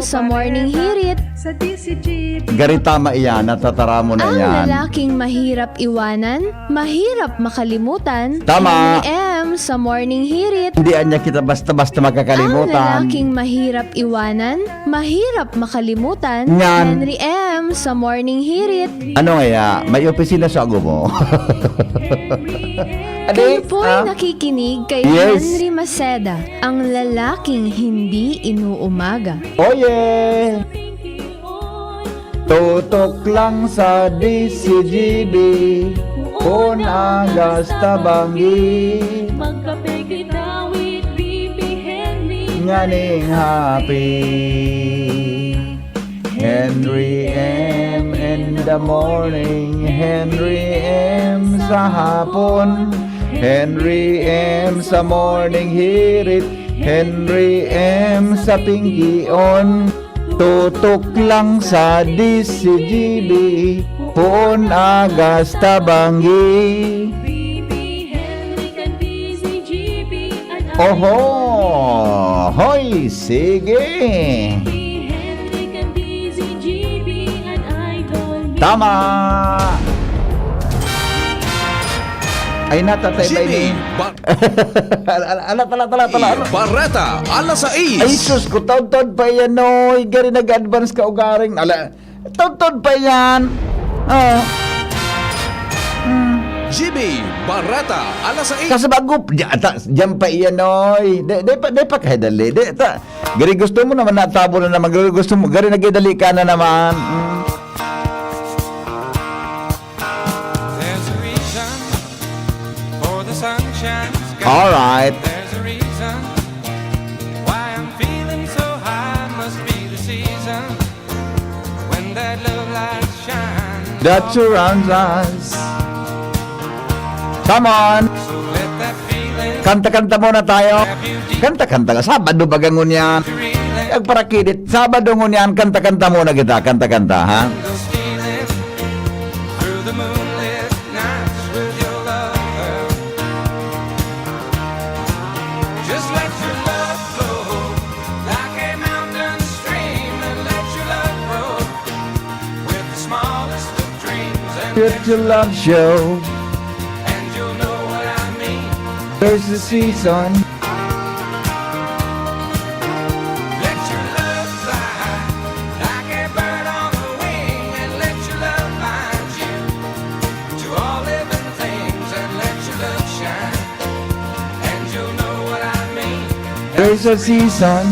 sa morning hirit. Sa DCG. Gari tama iyan, natatara mo na Ang yan. lalaking mahirap iwanan, mahirap makalimutan. Tama. Henry M. sa morning hirit. Hindi anya kita basta-basta Ang makakalimutan. lalaking mahirap iwanan, mahirap makalimutan. Yan. Henry M. sa morning hirit. Ano ngaya, may opisina sa ago mo? Kayo po'y nakikinig kay Yes. Henry Maceda, ang lalaking hindi inuumaga. Oye! Tutok lang sa DCGB, kung agas tabangi, Magkape kita with BP Henry. nganing happy. Henry M. in the morning, Henry M. sa hapon, Henry M. sa morning hirit, Henry M. sa pinggion. Tutok lang sa DCGB, puon agas tabangi. BP Henry kan DCGB. Oho! Hoy! Sige! Henry kan DCGB. An idol. Tama! Ay natatay ba ini? Jimmy Tala. Barreta, alas Ay 6. sus ko, taon-taon pa yan, oy. Gari nag-advance ka ugaring. Taon-taon pa yan. Oh. Jimmy Barreta, alas 6. Kasabagup, diyan pa iyan, oy. Di pa kahit dali. Gari gusto mo naman natabo na naman. Gari gusto mo, gari nagidali ka na naman. There's a reason for the sunshine sky. Alright. There's a reason why I'm feeling so high. Must be the season when that love light shines. That surrounds us. Come on. So let that feeling Kanta-kanta muna tayo. have you deep Kanta-kanta ka. Sabado bagangon yan. reeling. Agparakidit. Sabado ngun yan. Kanta-kanta muna kita. Kanta-kanta, ha? Go stealing through the moonlit nights with your lover. Just let your love flow like a mountain stream, and let your love grow with the smallest of dreams, and Get your love show. you'll know what I mean. There's the season. Let your love fly like a bird on the wing, and let your love find you to all living things, and let your love shine, and you'll know what I mean. There's a season.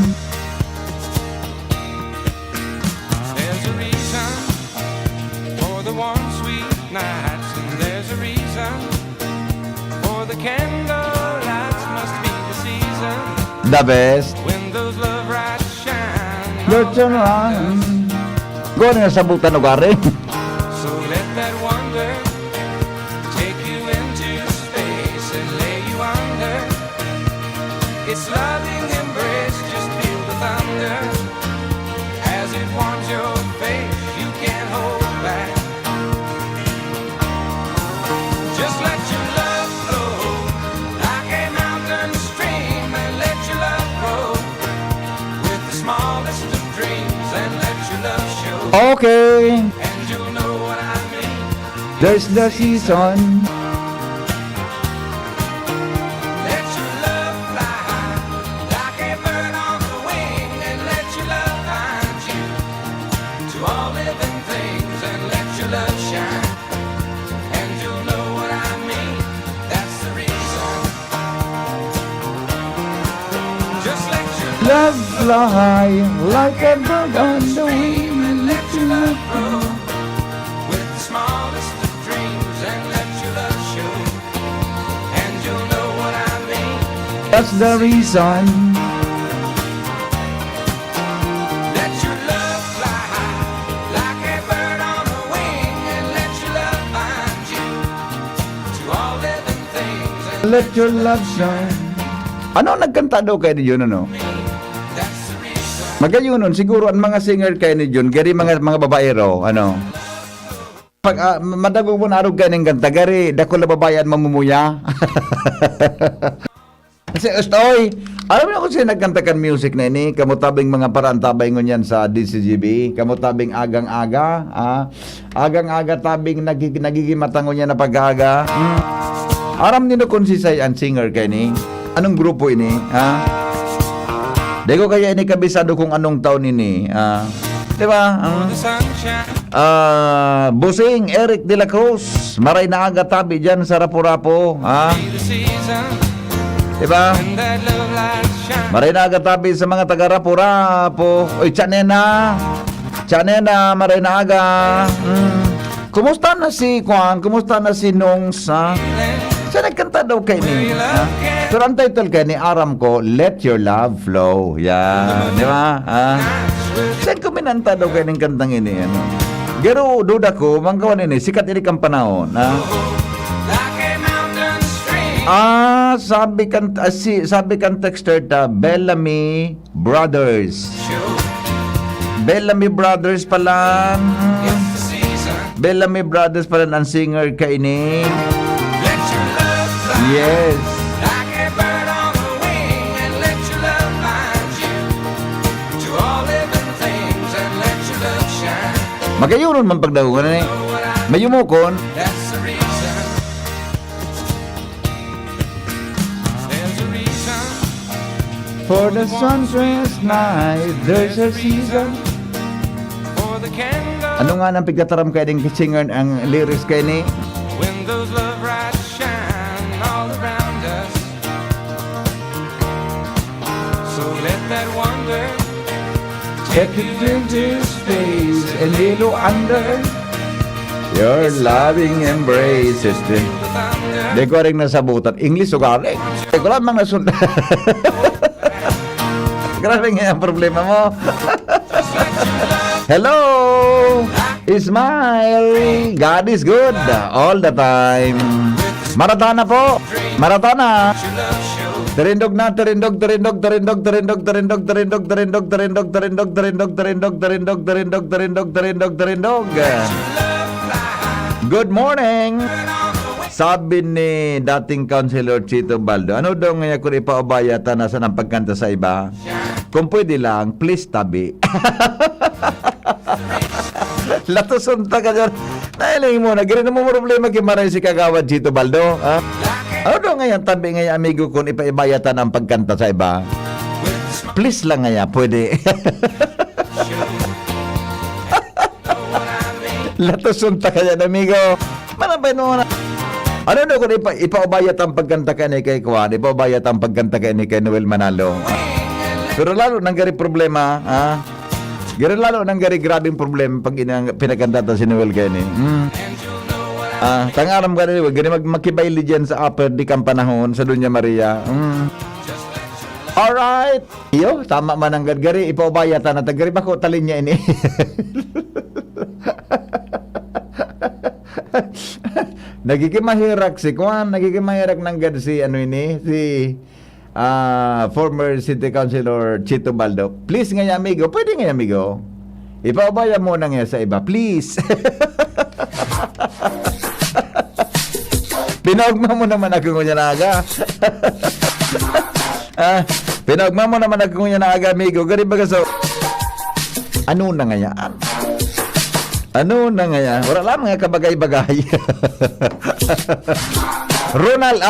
There's a reason for the warm, sweet nights, and there's a reason for the candle lights. Must be the season The best. when those love lights shine. Let's run. Go na sa butan ugaring. So let that wonder take you into space and lay you under its loving embrace. Just feel the thunder as it warms your face. You can't hold back. Just let your love flow like a mountain stream, and let your love grow with the smallest of dreams, and let your love show. Okay. And you'll know what I mean. There's the season. Let your love fly like a bird on the wing, and let your love find you to all living things, and let your love shine, and you'll know what I mean. That's the reason. Just let your Love fly like a bird on the wing. dream, and let your love grow with the smallest of dreams, and let your love show, and you'll know what I mean. That's the reason. Let your love fly like a bird on the wing, and let your love find you to all living things, and Let your love shine. Ano nagkanta daw kayo ni Jun, ano? that's the reason. Magayunon, siguro ang mga singer kayo ni Jun, gari mga babae raw, ano? Pag madagog mo narog ka ng kanta, gari, dako na babayan mamumuya. Kasi oy, alam mo na kung sino nagkantakan music na ini, kamutabing mga paraan tabay ngunyan sa DCGB, kamutabing agang-aga, agang-aga tabing nagigimatang ngunyan na pag-aga. Aram nino kung si Sayan singer kay ni, anong grupo ini, Di ko kaya ini kabisado kung anong taon ini, di ba? The sunshine. Busing Eric de la Cruz, maray na aga tabi dyan sa Rapo-Rapo, Be the season di ba? when that love light shine. Maray na aga tabi sa mga taga Rapo-Rapo. Oy, Chanena, maray na aga. Kumusta na si Juan? Kumusta na si Nongs, Siya nagkanta daw kay ni. Pero ang title kay ni Aram ko, Let Your Love Flow. Yan, di ba? Siya kuminanta daw kay ng kantang ini. Pero duda ko, manggawan ini, sikat ini kang panahon. Like a mountain stream. Sabi kan texter ta, Bellamy Brothers. Bellamy Brothers pala. It's the season. Bellamy Brothers pala ang singer kay ini. Let your love fly. Yes. Like a bird on the wing, and let your love find you to all living things, and let your love shine. Magayuron man pagdahugan ni. Mayumukon. That's the reason. There's a reason. For the sunrise night, there's a season. For the candle. Ano nga nang pigkataram kay ding singer ang lyrics kay ni? When those love lights shine all around us. So let that wonder Take it into space a little under your loving embraces. the thunder. Di ko rin nasabutan. English o galing. Di ko lamang nasundan. Grabe nga ang problema mo. Hello! Smile! God is good all the time. Maratana po! Maratana! Terindog na, terindog. Good morning! Sabi ni dating Councilor Chito Baldo, ano daw ngayon kung ipaubayatan na sa ng pagkanta sa iba? Kung pwede lang, please tabi. Latusunta ka dyan. Nailing mo na, gano'n mo problema kimaray si Kagawad Chito Baldo. Ano daw ngayon tabi ngayon, amigo, kung ipaibayatan ang pagkanta sa iba? Please lang ngayon, pwede. Latusunta ka dyan, amigo. Manabay mo na. Ano daw kung ipaubayat ang pagkanta ka ni kay Kwan, ipaubayat ang pagkanta ka ni kay Noel Manalo. Pero lalo nang gari problema, lalo nang gari grabing problema pag pinagkanta si Noel kay ni. Tangaram ka rin, gani magkibaili dyan sa upper di kang panahon sa Dunya Maria. Alright. Iyo, tama man ang gari, ipaubayatan na tagari ba ko talin niya ini. Nagigimahirak si Kwan, nagigimahirak ng gad si former City Councilor Chito Baldo. Please nga amigo, pwede nga amigo. Ipaubaya mo na nga sa iba, please. Pinagma mo naman ako ngunya na aga. Pinagma mo naman ako ngunya na aga, amigo. Gari baga so, ano na nga yan? Ano na nga yan? Wala lang nga kabagay-bagay. Ronald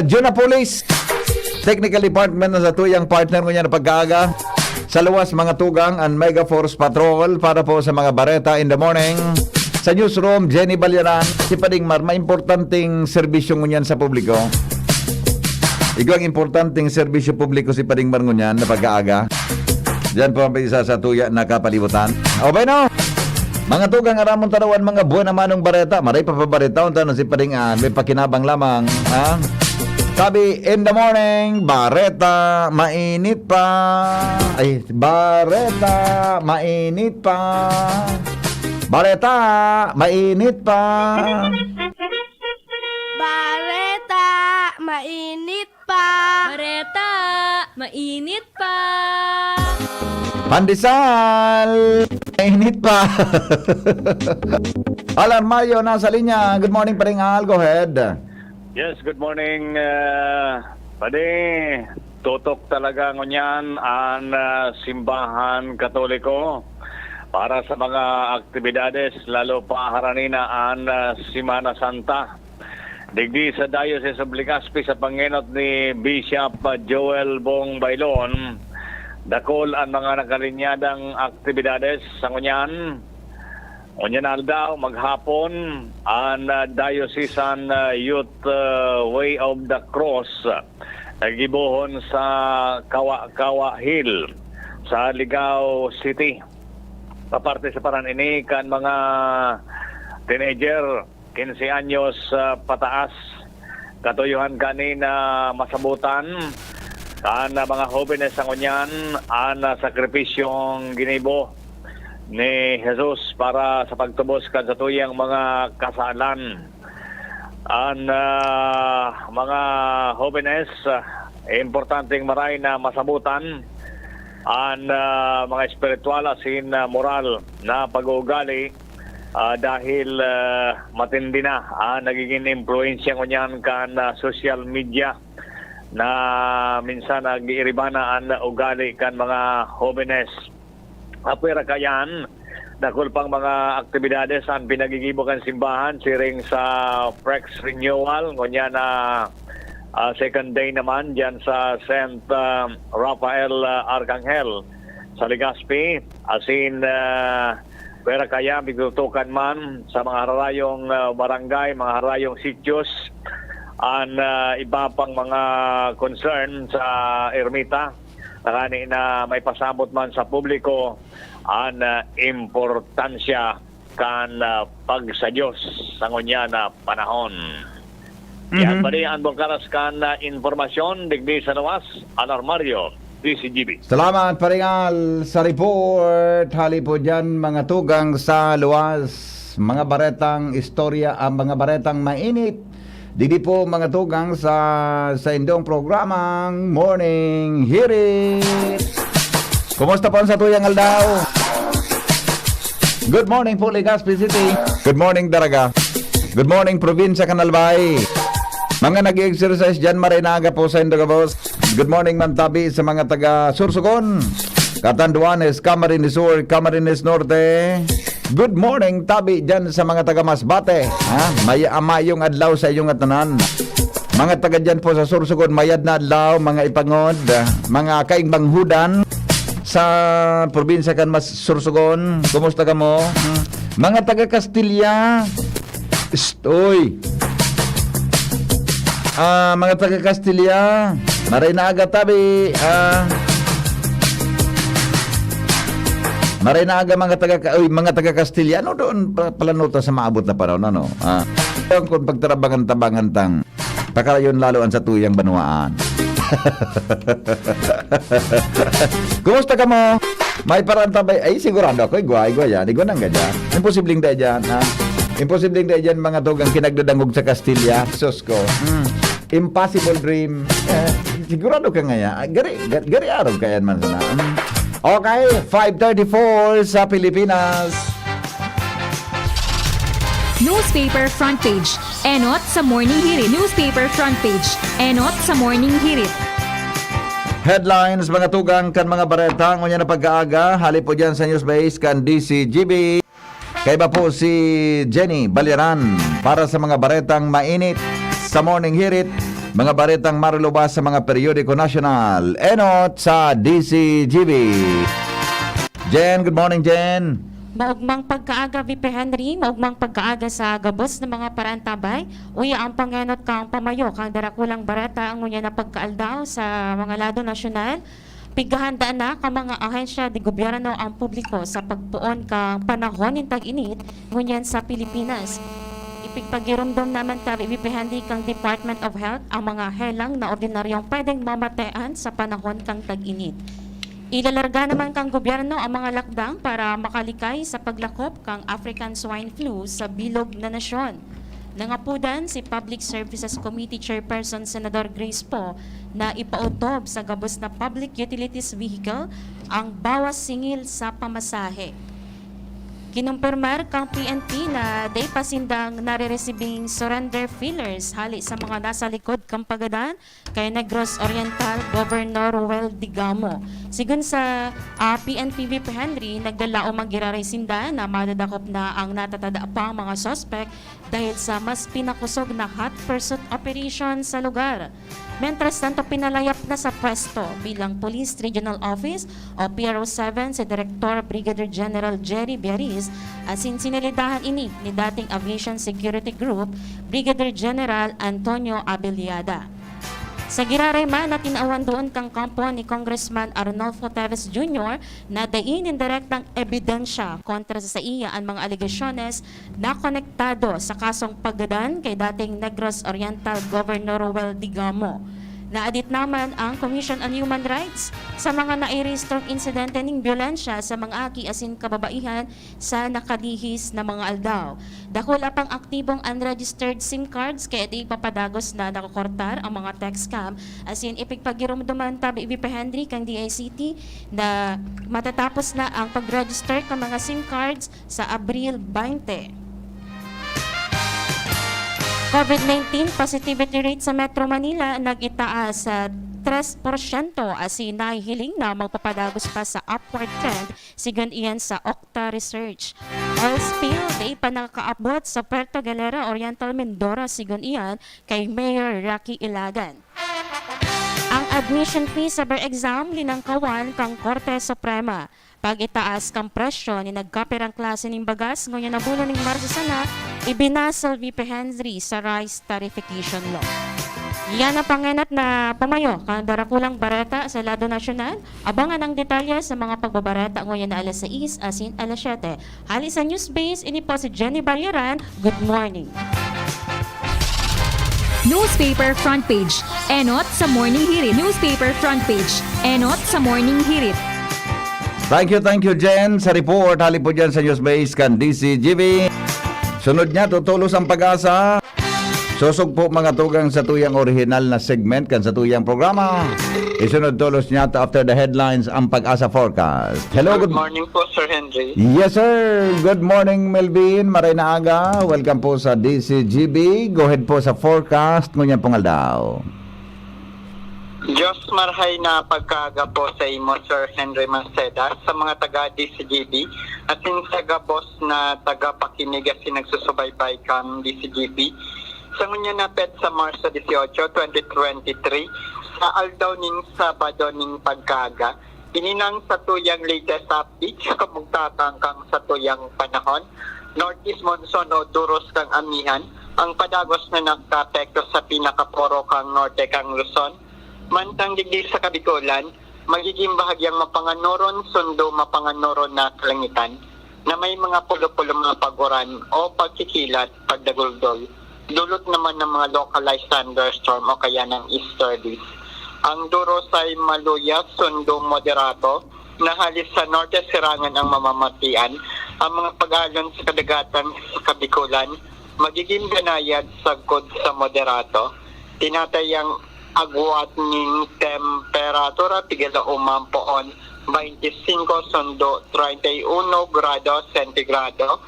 Jonapolis, Technical Department na sa tuyang partner mo niya na pagkaaga. Sa luwas mga tugang and Mega Force Patrol para po sa mga bareta in the morning. Sa newsroom, Jenny Balyaran, si Pading Mar, may importanteng serbisyo ngunyan sa publiko. Ikaw ang importanteng serbisyo publiko si Pading Mar ngunyan na pagkaaga. Diyan po ang isa sa tuya na kapalibutan. Okay no? Mga tugang aramon tarawan, mga buwan naman ng bareta. Maray papabareta, unta na si Padingan, may pakinabang lamang. Sabi, in the morning, bareta, mainit pa. Ay, bareta, mainit pa. Bareta, mainit pa. Bareta, mainit pa. Bareta, mainit pa. Pandesal, mainit pa. Alan Mario, nasa linya. Good morning, Padingan. Go ahead. Yes, good morning, Pwede, tutok talaga ngunyan ang simbahan katoliko para sa mga aktibidades, lalo pa haranina ang Semana Santa. Digdi sa Diocese of Legazpi sa pangenot ni Bishop Joel Bong Bailon, dakol ang mga nakalinyadang aktibidades sa ngunyan. Ngunyan aldaw, maghapon, ang Diocesan Youth Way of the Cross nagibuhon sa Kawa Hill sa Ligao City. Paparte sa paran ini kan mga teenager 15 anyos pataas katuyuhan kanina masabutan kan mga jóvenes sa ngunyan ang sakripisyong ginibo ni Jesus para sa pagtubos kan sa tuyang mga kasalan. Ang mga jóvenes importanteng maray na masabutan ang mga espiritual asin moral na pag-uugali dahil matindi na nagiging impluensya ngunyan kan social media na minsan nag-iiribana ang ugali kan mga jóvenes. Apwera kayan, dakol pang mga aktibidades ang pinagigibukan simbahan siring sa Prex Renewal, ngunyan na second day naman dyan sa St. Rafael Arcangel sa Legazpi. Asin, pwera kaya, bigutukan man sa mga harayong barangay, mga harayong sityos, ang iba pang mga concern sa ermita nakani na may pasabot man sa publiko ang importansya kan pagsadyos sa ngunya na panahon. Yan bali ang bongkaras kan informasyon digdi sa nawas Alarmario DCGB. Salamat paringal sa report. Hali po dyan mga tugang sa luwas, mga baretang istorya, ang mga baretang mainit. Didi po mga tugang sa indong programang Morning Hirit. Kumusta po sa tuyang aldaw? Good morning po Legazpi City. Good morning Daraga. Good morning Provincia Canalbay. Mga nag-exercise dyan marinaga po sa Indogabos. Good morning Mantabi sa mga taga Sursugon, Catanduanes, Camarines Sur, Camarines Norte. Good morning Tabi dyan sa mga taga Masbate. May amayong adlaw sa iyong atanan. Mga taga dyan po sa Sursugon, mayad na adlaw, mga ipangod, mga kaing banghudan sa probinsya kan Mas Sursugon. Kumusta ka mo? Mga taga Castilla. Oy. Mga taga Castilla, maray na aga Tabi. Maray na aga mga taga Castilla, ano doon palanuta sa maabot na panahon, ano? Kung pagtarabangan-tabangan tang, pakarayon lalo ang sa tuyang banuaan. Kumusta ka mo? May parang tabay, ay sigurado ako, igwa yan, igwa nang ganyan. Imposibleng dahil dyan, ha? Imposibleng dahil dyan mga tugang kinagdadangog sa Castilla, sus ko. Impossible dream. Sigurado ka nga yan. Gari araw ka yan man sana. Okay, 5:34 sa Pilipinas. Newspaper front page. Enot sa Morning Hirit. Newspaper front page. Enot sa Morning Hirit. Headlines mga tugang kan mga bareta ngunya na pag-aaga. Hali po dyan sa news base kan DCGB. Kaiba po si Jenny Baliran para sa mga baretang mainit sa Morning Hirit. Mga baretang marulubas sa mga periodiko nasyonal. Enot sa DCGB. Jen, good morning Jen. Maugmang pagkaaga, VP Henry, maugmang pagkaaga sa gabos ng mga parantabay. Uya ang pangenot kang pamayo, kang darakulang bareta ang ngunya na pagkaaldaw sa mga lado nasyonal. Pigahanda na ka mga ahensya di gobyerno ang publiko sa pagpuon kang panahon ng tag-init ngunyan sa Pilipinas. Ipigpagirumdom naman ka VP Henry kang Department of Health ang mga helang na ordinaryong pwedeng mamatean sa panahon kang tag-init. Ilalarga naman kang gobyerno ang mga lakdang para makalikay sa paglakop kang African Swine Flu sa bilog na nasyon. Nangapudan si Public Services Committee Chairperson Senador Grace Poe na ipautob sa gabos na public utilities vehicle ang bawas singil sa pamasahe. Kinumpirmar kang PNP na day pasindang nare-receiving surrender fillers hali sa mga nasa likod kang pagadan kay Negros Oriental Governor Ruel Digamo. Sigun sa PNP VP Henry, nagdala o magiraresinda na madadakop na ang natatada pa ang mga suspect dahil sa mas pinakusog na hot pursuit operation sa lugar. Mentras tanto pinalayap na sa pwesto bilang Police Regional Office o PRO7 si Director Brigadier General Jerry Biariz asin sinilidahan ini ni dating Aviation Security Group Brigadier General Antonio Abiliada. Sa girarayman na tinawan doon kang kampo ni Congressman Arnolfo Teves Jr. na dain indirektang ebidensya kontra sa iya ang mga alegasyones na konektado sa kasong paggadan kay dating Negros Oriental Governor Ruel Digamo. Naadit naman ang Commission on Human Rights sa mga nai-registrong insidente ng byolensya sa mga aki asin kababaihan sa nakalihis na mga aldaw. Dakula pang aktibong unregistered SIM cards kaya di papadagos na nakukortar ang mga text scam asin ipigpagirumduman tabi VP Henry kang DICT na matatapos na ang pag-register ng mga SIM cards sa Abril 20. COVID-19 positivity rate sa Metro Manila nag-itaas sa 3% asin nahihiling na magpapadagos pa sa upward trend sigun iyan sa Okta Research. Oil spill day pa nakakaabot sa Puerto Galera, Oriental Mindoro sigun iyan kay Mayor Rocky Ilagan. Ang admission fee sa bar exam linangkawan kang Korte Suprema. Pag-itaas kang presyo ni nagkapirang klase ng bagas ngayon na bulan ng Marso sana, ibinasal VP Henry sa Rice Tarification Law. Yan ang panganat na pamayo kang darakulang bareta sa Lado Nasyonal. Abangan ang detalye sa mga pagbabareta ngayon na alas 6 asin alas 7. Hali sa Newsbase, ini po si Jenny Baryeran. Good morning. Newspaper front page. Enot sa Morning Hirit. Newspaper front page. Enot sa Morning Hirit. Thank you, Jen, sa report. Hali po dyan sa Newsbase kan DCGB. Sunod niya, tutulos ang pag-asa. Susog po mga tugang sa tuyang original na segment kan sa tuyang programa. Isunod tulos niya after the headlines ang pag-asa forecast. Hello, Good morning po, Sir Henry. Yes, sir. Good morning, Melvin. Maray na aga. Welcome po sa DCGB. Go ahead po sa forecast. Ngunyan pong aldaw. Diyos marhay na pagkaga po sa imo, Sir Henry Manceda, sa mga taga-DCGB at sa gabos na taga-pakinig at sinagsusubaybay kang DCGB. Sa ngunya na pet sa Marso 18, 2023, sa aldaw ning Sabado ning pagkaga, ininang sa tuyang latest update sa kamugtatang kang sa tuyang panahon, Northeast Monsoon o Duros kang Amihan, ang padagos na nagka-apekto sa pinakaporo kang Norte kang Luzon, mantang digdi sa Kabikulan, magiging bahagyang mapanganoron sundo mapanganoron na kalangitan na may mga pulo-pulo mga paguran o pagkikilat, pagdaguldol. Dulot naman ng mga localized thunderstorm o kaya ng easterlies. Ang duros ay maluya, sundo moderato, na halis sa norte sirangan ang mamamatian. Ang mga pag-alon sa kadagatan sa Kabikulan, magiging ganayad sagkod sa moderato. Tinatayang agwat ng temperatura tigil umampoon 25 sundo 31 grado sentigrado.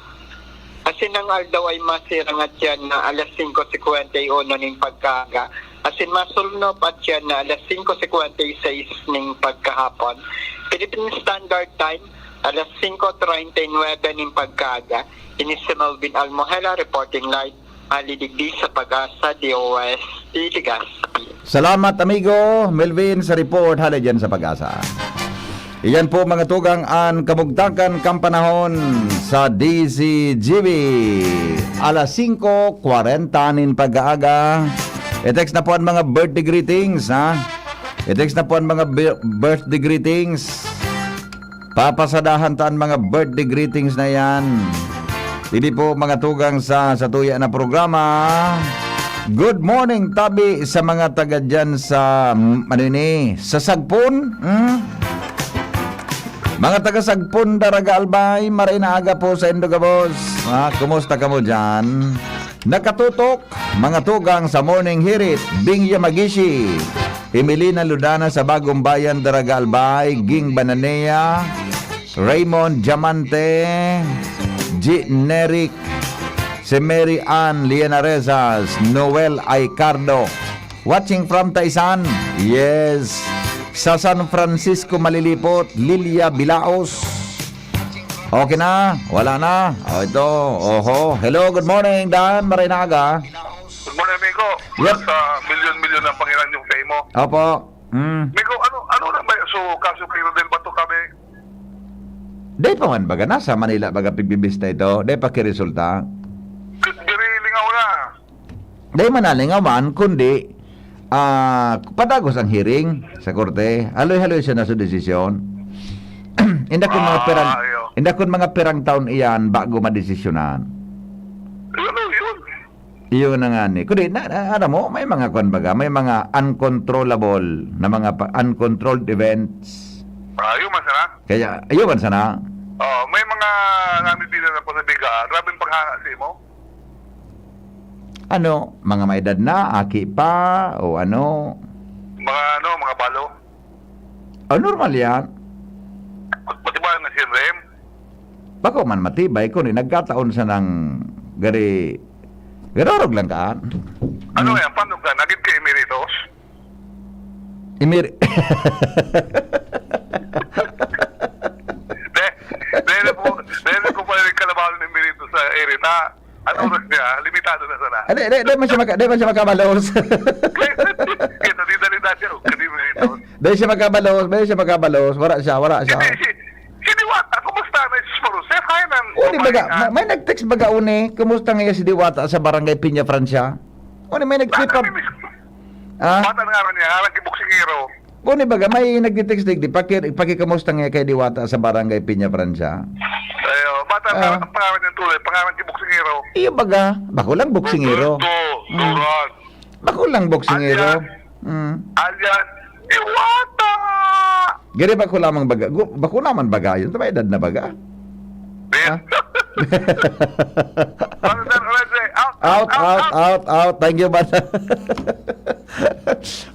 Asin ang aldaw ay masirangat yan na alas 5:51 ning pagkaga. Asin masulnop at yan na alas 5:56 ning pagkahapon. Philippine Standard Time, alas 5:39 ning pagkaga. Ini si Melvin Almohela reporting live. Alidigdi sa Pag-asa, DOST, Legazpi. Salamat, amigo Melvin, sa report. Hala dyan sa Pag-asa. Iyan po mga tugang ang kamugtakan kampanahon sa DCGB. Alas 5:40 nin pag-aaga. I-text na po ang mga birthday greetings, ha? I-text na po ang mga birthday greetings. Papasadahan taan mga birthday greetings na yan. Hindi po mga tugang sa tuya na programa. Good morning, tabi sa mga taga dyan sa sa Sagpon. Mga taga Sagpon, Daraga Albay, maray na aga po sa Indogabos. Kumusta ka mo dyan? Nakatutok, mga tugang sa Morning Hirit, Bingya Magishi, Emilina Ludana sa Bagong Bayan, Daraga Albay, Ging Bananea, Raymond Diamante, G. Neric, si Mary Ann Lianarezas, Noel Aicardo. Watching from Taisan. Yes. Sa San Francisco malilipot, Lilia Bilaos. Okay na? Wala na? Ito. Oho. Hello, good morning, Dan Marinaga. Good morning, amigo. Yep. Sa milyon-milyon ng Panginoon yung pay mo. Opo. Amigo, ano na ba? So, kaso kayo din ba ito kami? Di pa man baga nasa Manila baga pibibista ito. Di pa kiresulta. Diri, lingaw na. Di man nalingaw man, kundi padagos ang hearing sa korte. Haloy-haloy siya na sa desisyon. Inda kun mga pirang taon iyan bago madesisyonan. Ano yun? Iyon na nga ni. Kundi, alam mo, may mga kwan baga, may mga uncontrollable na mga uncontrolled events. Ayaw man sana. Kaya, ayun man sana. May mga namipila na pasabiga. Rabing paghahasi mo. Ano, mga may edad na, aki pa, o ano. Mga balo. Normal yan. Pati ba na si Rem? Bako man matibay, kundi nagkataon sa ng gari, garorog lang ka. Ano yan? Paano ka? Nagit ka emeritus? Dahil ko pa rin kalabaw ng emeritus sa Erita. Ano oras niya? Limitado na sana. Di man siya makabalos. Kaya nadidalita siya. Kadi emeritus. Di siya makabalos. Wala siya. Si Diwata, kumusta na si Smarusef? Hi, nan. Uni baga, may nag-text baga uni, kumusta ngayon si Diwata sa barangay Piña Francia? Uni may nag-tweet pa. Bata na nga niya, harang kibuksingero. Uni baga, may nag-text digdi, pakikamusta ngayon kay Diwata sa barangay Piña Francia? Ayo, bata na pangalan niyang tuloy, pangalan kibuksingero. Iyo baga, bako lang boksingero. Duran. Bako lang boksingero. Alyan, Diwata! Gari bako lamang baga, bako naman baga yun, tama edad na baga? Out. Thank you, bata.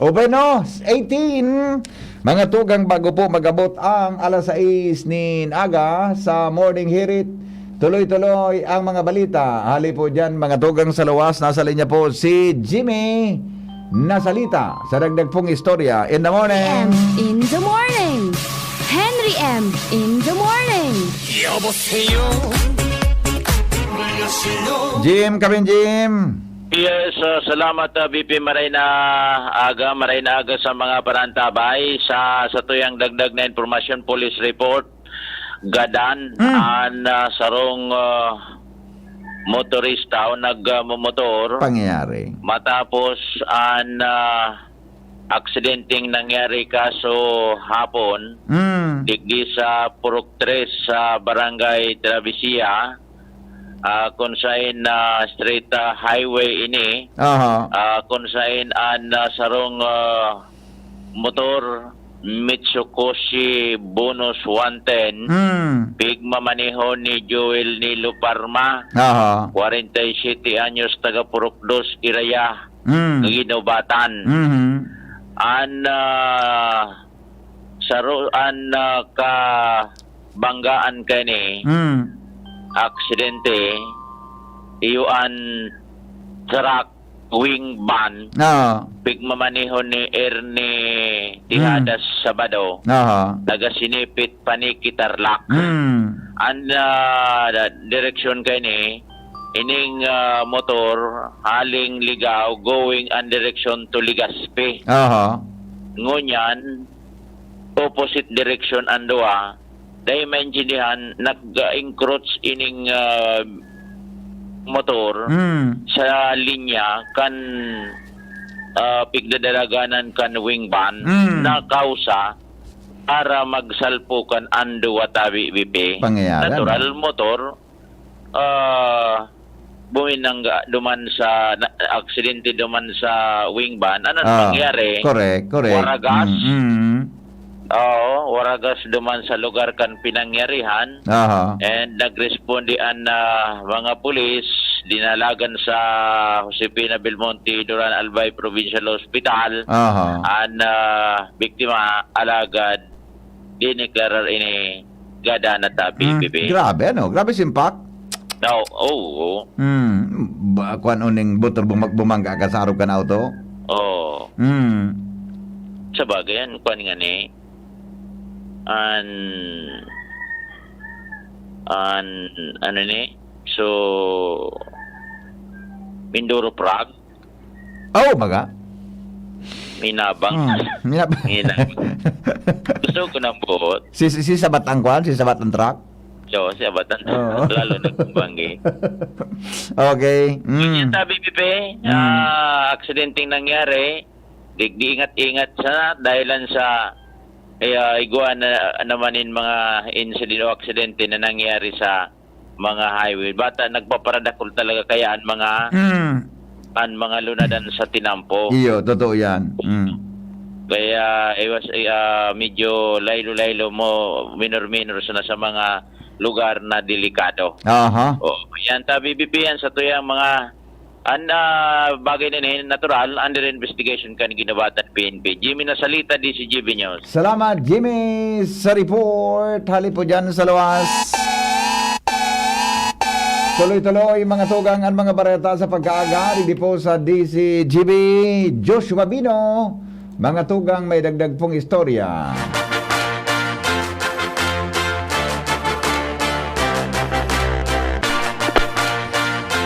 O bueno, 18. Mga tugang bago po magabot ang alas 6 ni aga sa Morning Hirit. Tuloy-tuloy ang mga balita. Hali po dyan, mga tugang sa luwas. Nasa linya po si Jimmy Nasalita sa dagdag pong istorya in the morning. In the morning. Henry M. In the morning. Jim, Jim. Yes, salamat BP Marina Aga sa mga parantabay sa tuyang dagdag na informasyon police report gadan an sarong motorista o nagmomotor Pangyayari. matapos an aksidenteng nangyari kaso hapon digdi sa Purok 3 sa Barangay Travesía. Kung saan street highway ini kung saan an sarong motor Mitsukoshi Bonus 110 bigma maneho ni Joel Nilo Parma 47 anyos taga Purok 2 Iraya Ginobatan an ka banggaan kani aksidente iyuan truck wing van bigma maneho ni Ernie Tihadas Sabado taga Sinipit Paniki Tarlac ang direksyon kani ining motor haling ligaw going ang direksyon to Ligaspi ngunyan opposite direction andua dimensionihan nag-encroach ining motor sa linya kan pigdadalaganan kan wing van na kausa para magsalpukan ando watabi BP natural motor buminangga duman sa aksidente duman sa wing van ano nangyari correct waragas waragas duman sa lugar kan pinangyarihan and nagrespondian na mga pulis dinalagan sa Josefina Belmonte Duran Albay Provincial Hospital ang biktima alagad dineklarar ini gada na tabi grabe grabe simpak Now, oo. Kuan uning motor bumangga ka sa arog ka na auto? Oh. Sa bagay yan, kuan nga ni. Ano ni? So, Mindoro Prague, Oh, maga. Minabang. Minabang. Gusto ko ng buot. Si sabat ang kwan, si sabat ang truck. So, siya batan. Oo. Lalo nagkumbanggi. Okay. Sabi, Pipe, aksidenteng nangyari, di ingat-ingat sa dahilan sa iguan na namanin mga incident o aksidente na nangyari sa mga highway. Bata, nagpaparadakol talaga kaya ang mga lunadan sa tinampo. Iyo, totoo yan. Kaya medyo laylo-laylo mo, minor-minor sa mga lugar na delikado. Aha. Yan, tabi yan sa tuyang mga bagay na natural under investigation kan ginabatan PNP. Jimmy Nasalita, DCGB News. Salamat, Jimmy, sa report. Hali po dyan sa luwas. Tuloy-tuloy mga tugang at mga bareta sa pagkaaga. Hindi po sa DCGB. Joshua Bino. Mga tugang may dagdag pong istorya.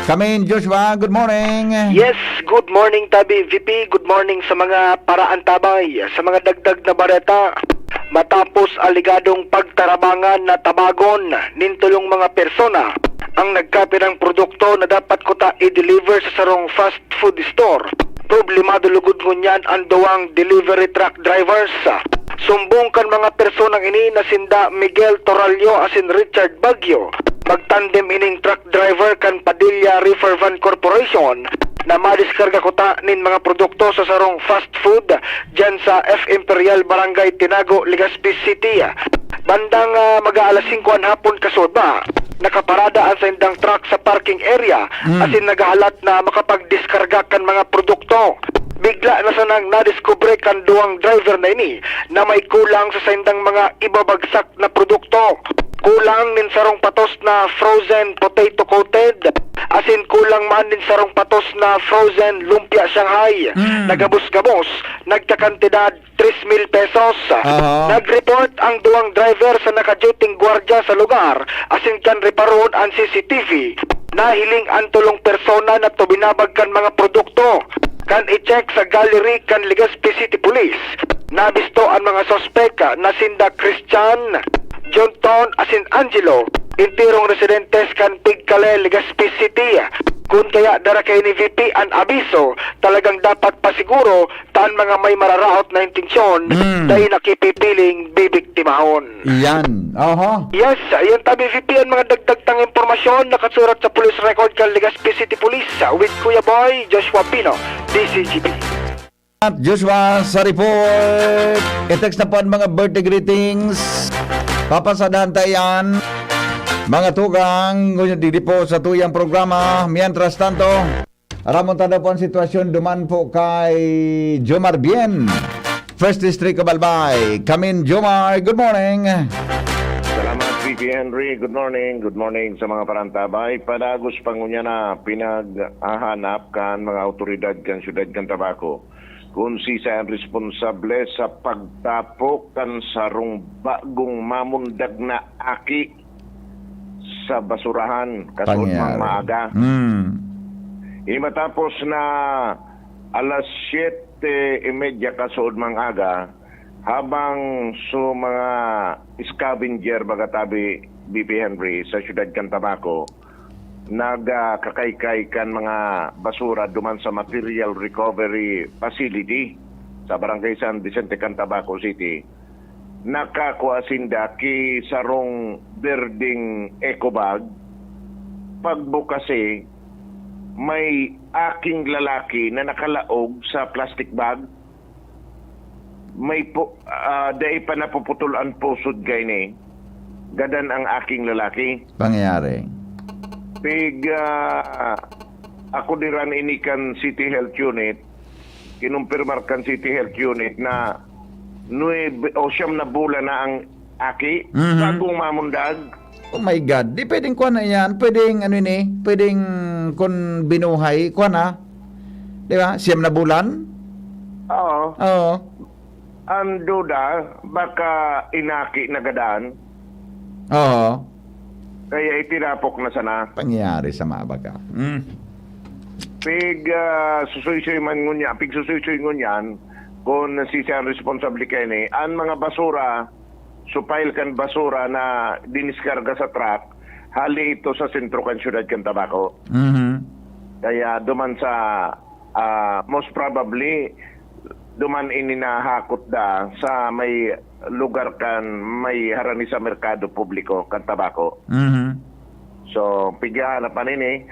Kamin, Joshua, good morning. Yes, good morning Tabi VP, good morning sa mga paraantabay, sa mga dagdag na bareta. Matapos aligadong pagtarabangan na tabagon nintulong mga persona ang nagkapirang produkto na dapat ko ta i-deliver sa sarong fast food store. Problemado lugod ngunyan ang duwang delivery truck drivers. Sumbong kan mga personang ini na sinda Miguel Toralio asin Richard Baguio. Magtandem ining truck driver kan Padilla Reefer Van Corporation na madiskarga kuta nin mga produkto sa sarong fast food dyan sa F. Imperial Barangay Tinago, Legazpi City. Bandang mag-aalas 5 hapon kasodba, nakaparada ang sindang truck sa parking area asin nagahalat na makapagdiskarga kan mga produkto. Bigla na sanang nadiskubre kan duwang driver na ini na may kulang sa sindang mga ibabagsak na produkto. Kulang nin sarong patos na frozen potato coated, asin kulang man din sarong patos na frozen lumpia Shanghai. Nagabos-gabos, nagkakantidad 3,000 pesos. Nag-report ang duwang driver sa nakaduting gwardiya sa lugar, asin kan reparon ang CCTV. Nahiling ang tulong persona na to binabag kan mga produkto. Kan i-check sa gallery kan Legazpi City Police. Nabisto ang mga sospek na sinda Christian, Jonton asin Angelo, intirong residentes kan Pigkale, Legazpi City. Kung kaya dara kay ni VP ang abiso, talagang dapat pasiguro taan mga may mararaot na intensyon dahil nakipipiling bibiktimahon. Yan. Yes, yan tabi VP ang mga dagdagtang impormasyon nakasurat sa police record kan Legazpi City Police with Kuya Boy Joshua Pino, DCGB. Joshua sa report. I-text na po ang mga birthday greetings. Papasadahan tayo yan. Mga tugang, hindi po sa tuyang programa. Mientras tanto, ramon tanda po ang sitwasyon. Duman po kay Jomar Bien, First District of Albay. Kamin Jomar, good morning. Salamat VP Henry, good morning. Good morning sa mga parantabay. Padagos pangunya na pinag-ahanap kan mga autoridad kan syudad kan Tabaco kung sisa ang responsable sa pagtapok kan sarong bagong mamundag na aki sa basurahan kasod mang maaga. Matapos na alas 7:30 kasod mang aga, habang so mga scavenger bagatabi BP Henry sa syudad kan Tabaco nagkakaykay kan mga basura duman sa Material Recovery Facility sa Barangay San Vicente, Tabaco City. Nakakuha sinda ki sarong berding eco bag. Pagbukasi, may aking lalaki na nakalaog sa plastic bag. May dahil pa napuputulan pusod gayni. Gadan ang aking lalaki. Pangyayari. Ako diran inikan City Health Unit, kinumpirmar kan City Health Unit na 9 o 9 na bulan na ang aki, bagong mamundag, Oh my God, di pwedeng kuha na yan, pwedeng ano ini, pwedeng kung binuhay, kuha na. Di ba? 9 na bulan? Oo. Oo. Ang duda, baka inaki na gadaan, Oo. kaya itinapok na sana. Pangyayari sa mga baga. Pig susuy-suy man ngunya, pig susuy-suy ngunyan, kung si siya responsable kini, ang mga basura, supail kan basura na diniskarga sa truck, hali ito sa sentro kan syudad kan Tabaco. Kaya duman sa, most probably, duman ininahakot da sa may lugar kan may harani sa merkado publiko kan Tabaco. So, pigyahan na pa nini.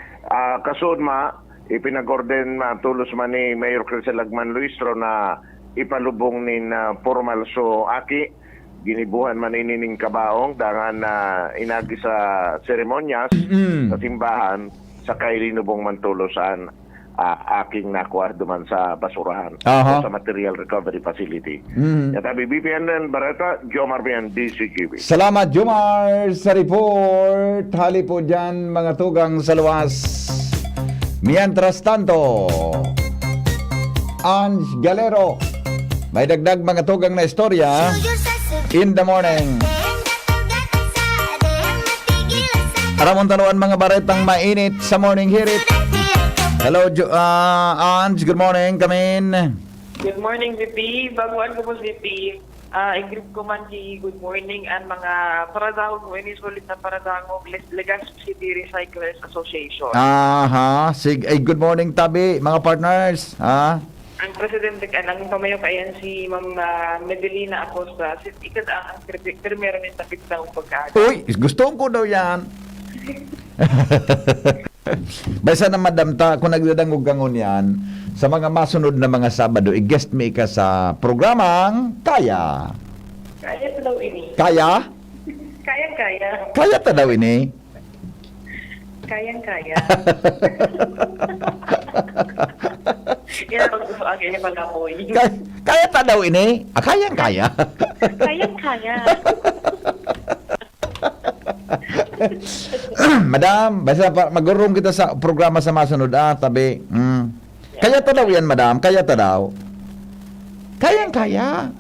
Kasud ma, ipinag-orden tulos man ni Mayor Crisel Lagman Luistro na ipalubong nin formal so aki. Ginibuhan man inining kabaong dangan na inagi sa seremonyas sa simbahan sa kailinubong man tulosan aking nakuha duman sa basurahan o sa material recovery facility. Yatabi BPN Barata, Jomar Bian, DCGB. Salamat Jomar sa report. Hali po dyan mga tugang sa luwas. Mientras tanto, Ange Galero, may dagdag mga tugang na istorya in the morning. Aramon tanuan mga baretang mainit sa morning hirit. Hello, Ange. Good morning. Come in. Good morning, VP. Baguan ko po, VP. I-grip ko man di good morning ang mga paradahog mo. Ini sulit na paradahog Legazpi City Recyclers Association. Sige. Good morning, Tabi. Mga partners. Ang presidente ka nang pamayo kayan si Ma'am Medelina Acosta. Ikad ang primero ng tapik na pagkakas. Uy, gusto ko daw yan. Basta na madamta, kung nagdadangog gangon yan, sa mga masunod na mga Sabado, i-guest me ka sa programang Kaya. Kaya ta daw ini. Kaya? Kayang-kaya. Kaya ta daw ini. Kayang-kaya. Yan ang gusto akin yung palamoy. Kaya ta daw ini. Kayang-kaya. Kayang-kaya. Madam, basta magurong kita sa programa sa masunod, Tabi. Kaya ta daw yan, madam. Kaya ta daw. Kayang-kaya.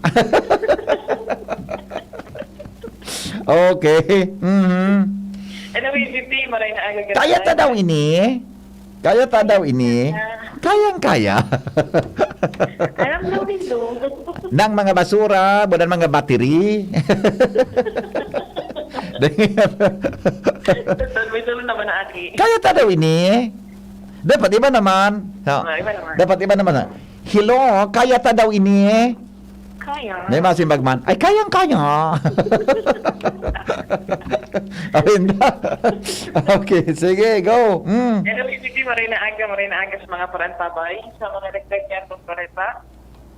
Okay. Anyway, VP, maray na agad. Kaya ta daw ini. Kaya ta daw ini. Kayang-kaya. Alam daw dito. Nang mga basura, budan mga battery. May tulong naman na aki. Kaya ta daw ini. Dapat iba naman. Iba naman. Dapat iba naman. Hello, kaya ta daw ini. Kaya. May masimbagman. Ay, kayang-kaya. Okay, sige, go. Anyway, VP, maray na aga sa mga parantabay, sa mga nagtagyan ng pareta.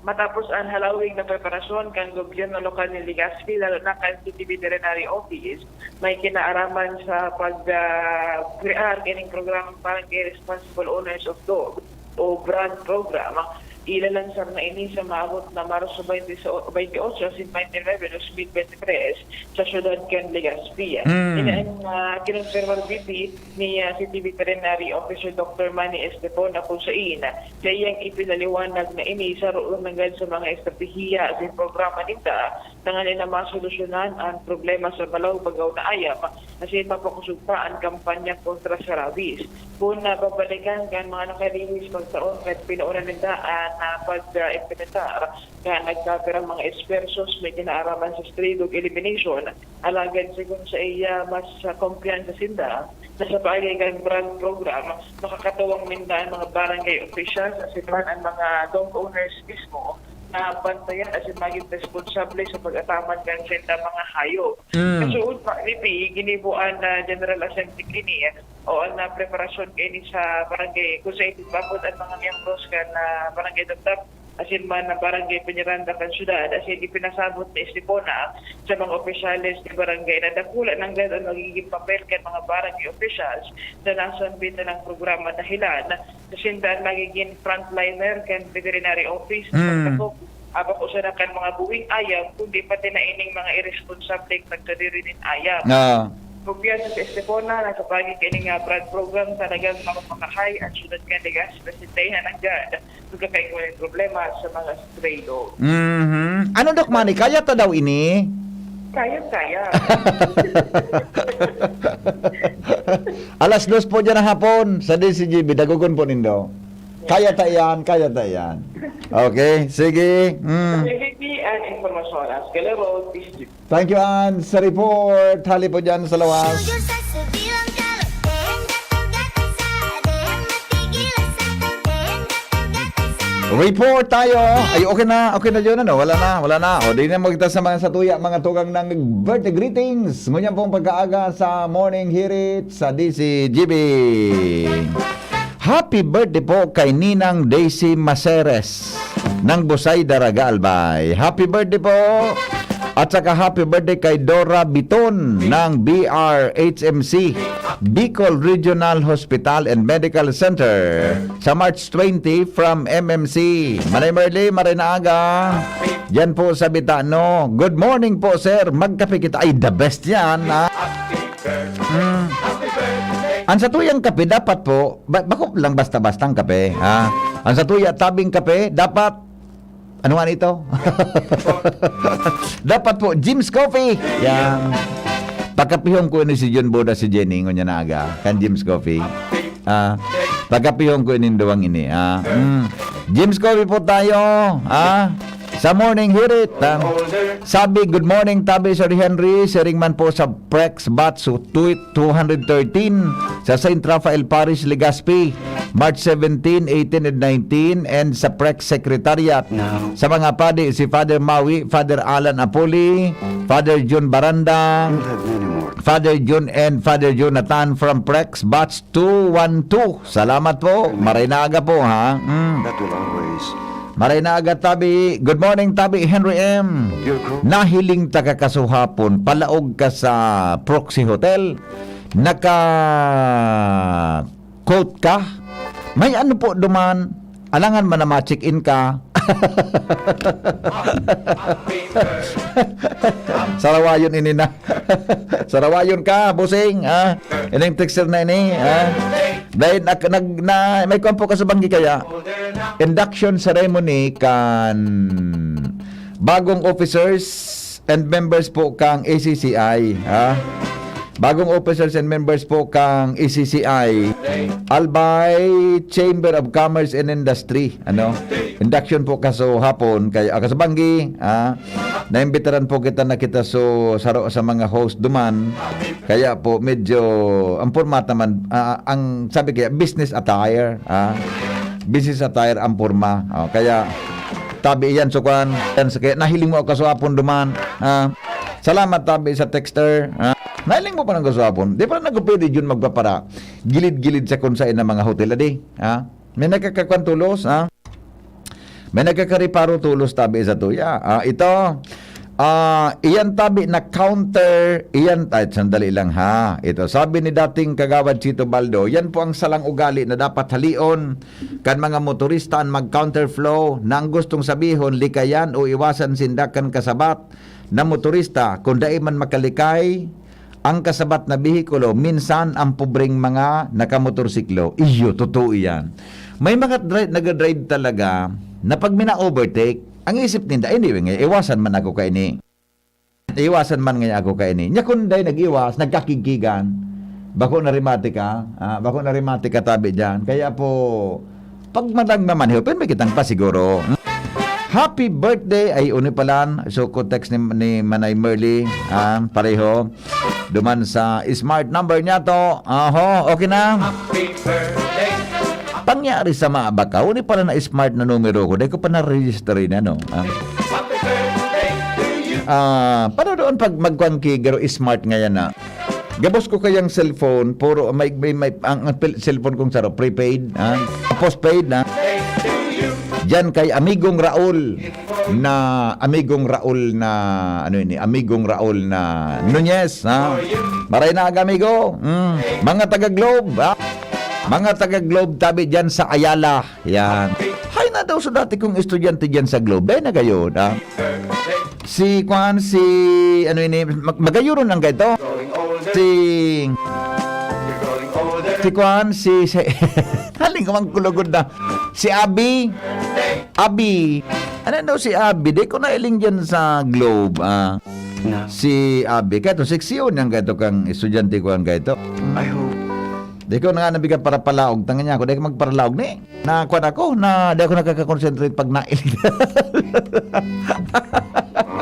Matapos ang halawing na preparasyon kan gobyerno lokal ni Legazpi, lalo na kan City Veterinary Office, may kinaaraman sa pag-create kining programang Barangay Responsible Owners of Dog o BRAD program. Ilalansar na ini sa maabot na Marso 28, 2011, 2023 sa syudad kan Legazpi. Ini ang kinonservar VP ni City Veterinary Officer Dr. Manny Estepon na kung saan sa iyang ipinaliwanag na ini sa roon ng sa mga estratehiya at programa nita tanganin na masolusyonan ang problema sa balaw bagaw na ayam kasi papakusugpa ang kampanya kontra sa rabies. Kung babalikan kan mga nakaliwis magtaon kahit pinaunan nila na pag-implementar kaya nagkapirang mga espersos may kinaaraman sa stray dog elimination alagad sigun sa iya mas kumpiyansa sinda na sa pagiging brand program makakatawang minda ang mga barangay officials at ang mga dog owners mismo na bantayan at maging responsable sa pag-ataman ng senda mga hayop. Kasuod pa, ginibuan na General Assembly kini o na preparasyon kini sa barangay kung sa itibabot ang mga miyembros ka na barangay Dagdag asin man na barangay Peñaranda kan syudad asin ipinasabot na Estepona sa mga opisyalis ng barangay na dakula ng gano'n magiging papel kan mga barangay officials na nasambit ng programa dahilan asin dahil magiging frontliner kan veterinary office abang usara kan mga buwing ayam kundi pati na ining mga irresponsible nagkadiri nin ayam. Pagpiyan sa Estefona, nakapagi kini nga brand program talagang mapapakahay ang syudad nga Ligas, presentahan ang dyan. Kaya walang problema sa mga stray dog. Ano Doc Manny, kaya ta daw ini? Kaya. Alas 2 po dyan ng hapon sa DCGB, dagugon po nindo. Kaya ta yan. Okay, sige. MVP and informasyon as Galero, District. Thank you, Ann, sa report. Hali po dyan sa lawas. Report tayo. Ay, okay na yun, ano? Wala na. O, di na magta sa mga satuya, mga tugang ng birthday greetings. Ngunyan pong pagkaaga sa morning hirit sa DCGB. Happy birthday po kay Ninang Daisy Maceres ng Busay, Daraga, Albay. Happy birthday po. At saka happy birthday kay Dora Biton ng BRHMC, Bicol Regional Hospital and Medical Center sa March 20 from MMC. Manay Merly, maray na aga. Yan po sa Bitano. Good morning po, sir. Magkape kita. Ay, the best yan. Ang satuyang kape dapat po, bako lang basta-bastang kape. Ang satuya tabing kape dapat ano nga ito? Dapat po, Jim's Coffee. Yan. Pagkapihong ko ni si John Boda, si Jenny, ngunya na aga. Kan Jim's Coffee. Pagkapihong ko ni Duwang ini. Jim's Coffee po tayo. Sa morning hirit. Sabi, good morning, Tabi, Sir Henry. Sering man po sa Prex Batso 213 sa St. Rafael Parish, Legazpi. March 17, 18, and 19. And sa Prex Secretariat. Sa mga padi, si Father Maui, Father Alan Apoli, Father John Barandang, Father John and Father Jonathan from Prex Batch 212. Salamat po. Maray na aga po, ha? That will always. Maray na aga, Tabi. Good morning, Tabi. Henry M. Nahiling takakasuhapon. Palaog ka sa Proxy Hotel. Naka-quote ka. May ano po duman. Alangan man na ma-check-in ka. Sarawayon ini na. Sarawayon ka, busing. Ining texter na ini. Dahil may kumpo ka sa banggi kaya. Induction ceremony kan bagong officers and members po kang ACCI. Bagong officers and members po kang ACCI, Albay Chamber of Commerce and Industry. Induction po kaso hapon kay Akasabanggi. Naimbitaran po kita na kita saro sa mga host duman. Kaya po medyo ang format naman ang sabi kaya business attire. Business attire ang forma. Kaya Tabi yan sukan. Kaya nahiling mo kaso hapon duman. Salamat, Tabi, sa texter. Nailing mo pa ng gaswapon. Di pa na nagpapwede yun magpapara. Gilid-gilid sa kunsain ng mga hotel. May nagkakakwantulos. May nagkakariparo tulos, Tabi, sa tuya. Ito. Iyan, Tabi, na counter. Iyan, sandali lang, ha. Ito, sabi ni dating kagawad Chito Baldo, yan po ang salang ugali na dapat halion kan mga motorista ang mag-counterflow na ang gustong sabihon, likayan o iwasan sindakan kasabat na motorista kung dai man makalikay ang kasabat na bihikulo, minsan ang pobreng mga nakamotorsiklo. Iyo, totoo yan. May mga nag-drive talaga na pag mina-overtake, ang isip nila, anyway, iwasan man ako kaini. Iwasan man nga ako kaini. Nya kung day nag-iwas, nagkakigigan, bako na rimatika, Tabi dyan. Kaya po, pag madagmamanhiw, pwede kitang pa siguro. Happy birthday ay unipalan. So ko text ni Manay Merly, pareho. Duman sa smart number niya to. Okay na. Happy birthday. Pangyari sa maabaka, uni pala na smart na numero ko. Dahil ko pa na-register na, no? Happy birthday to you. Paano doon pag magkwangkigero smart ngayon na? Gabos ko kayang cellphone, puro may ang cellphone kong saro prepaid, postpaid na. Diyan kay Amigong Raul na Nunez, Maray na amigo. Mga taga-Globe, Mga taga-Globe, Tabi diyan sa Ayala. Yan. Hay na daw so dati kong estudyante diyan sa Globe. Dahil na gayon, magayon ang gaito. si Kwan, si haling kamang kulugod na. Si Abi. Ano daw si Abi? Di ko nailing dyan sa Globe. Si Abi. Kaya to, seksyon yan kaya to kang estudyante ko ang kaya to. I hope. Di ko na nga nabigyan para palaog. Tanga niya ako, di ko magparalaog ni. Nakuan ako, di ako nakaka-concentrate pag nailing.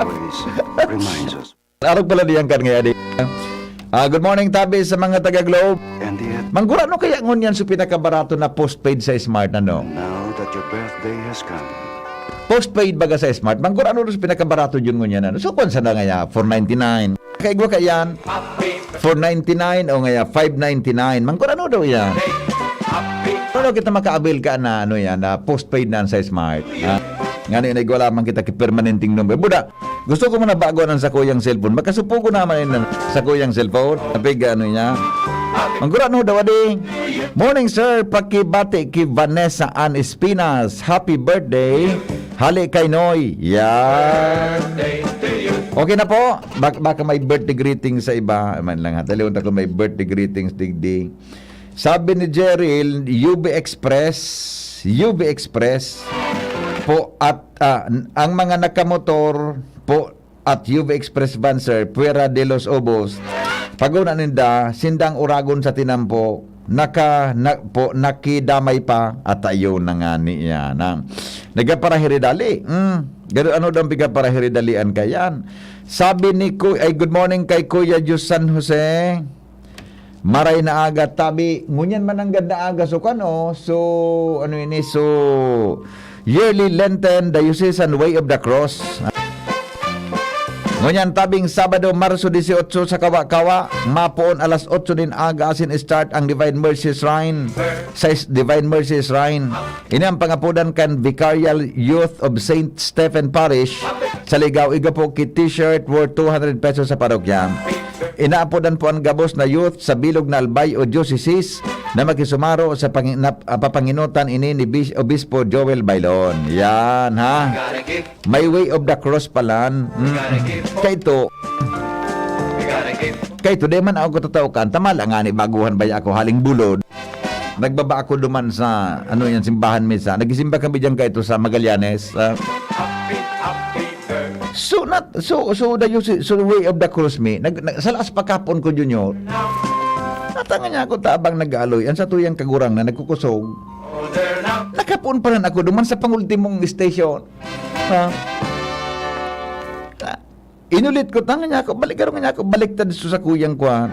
Always reminds us. Arog pala diyan kan ngayon. Good morning, Tabi, sa mga taga-Globe. And yet, Manggura, no kaya ngun yan sa pinakabarato na postpaid sa Smart, ano? now that your birthday has come, Postpaid baga sa Smart, manggura, no sa pinakabarato yun ngun yan, ano? So, kung saan na nga ya, 499. Kaya gwa kayan, 499 o nga ya, 599. Manggura, no daw yan. Ano kita makaabil ka na, ano yan, na postpaid na sa Smart? Nga na igwa lamang kita permanenting number. Buda, gusto ko muna bago ng sa kuyang cellphone. Magkasupo ko naman yun sa kuyang cellphone. Napig ano niya. Manggura no daw adi. Morning sir, pakibati ki Vanessa Ann Espinas. Happy birthday. Hali kay Noy. Yan. Okay na po. Baka may birthday greetings sa iba. Man lang ha. Talihon ako may birthday greetings digdi. Sabi ni Jeril, UB Express po at ang mga nakamotor po at UV Express van sir, Puera de los Obos. Paguna ninda, sindang uragon sa tinampo, nakidamay pa at ayun na nga niya na. Nagapaраhiridali. Gano'n ano daw bigapaраhiridalian kayan. Sabi ni good morning kay Kuya Diyos San Jose. Maray na aga tabi. Ngunyan man ang ganda aga so kano. So ano ini so Yearly Lenten Diocesan Way of the Cross. Ngunyan tabing Sabado, Marso 18 sa Kawa-Kawa, mapoon alas 8 din aga asin start ang Divine Mercy Shrine sa Divine Mercy Shrine. Ini ang pangapudan kan Vicarial Youth of St. Stephen Parish sa Ligaw. Iga po ki t-shirt worth 200 pesos sa parokya. Inaapodan po ang gabos na youth sa Bilog na Albay o Diocese na makisumaro sa papanginutan ini ni Obispo Joel Bailon. Yan ha. May Way of the Cross palan. Kay to di man ako tatawkan. Tamala nga ni baguhan ba ako haling bulod. Nagbaba ako duman sa ano yan simbahan misa. Nagisimba kami diyan kay to sa Magallanes. So Way of the Cross me. Salas pa kapon ko junior. Natanga niya ako tabang nag-aloy. Ang sa tuyang kagurang na nagkukusog. Nakapon pa rin ako duman sa pangultimong station. Inulit ko, tanga niya ako, baliktad sa kuyang kwa.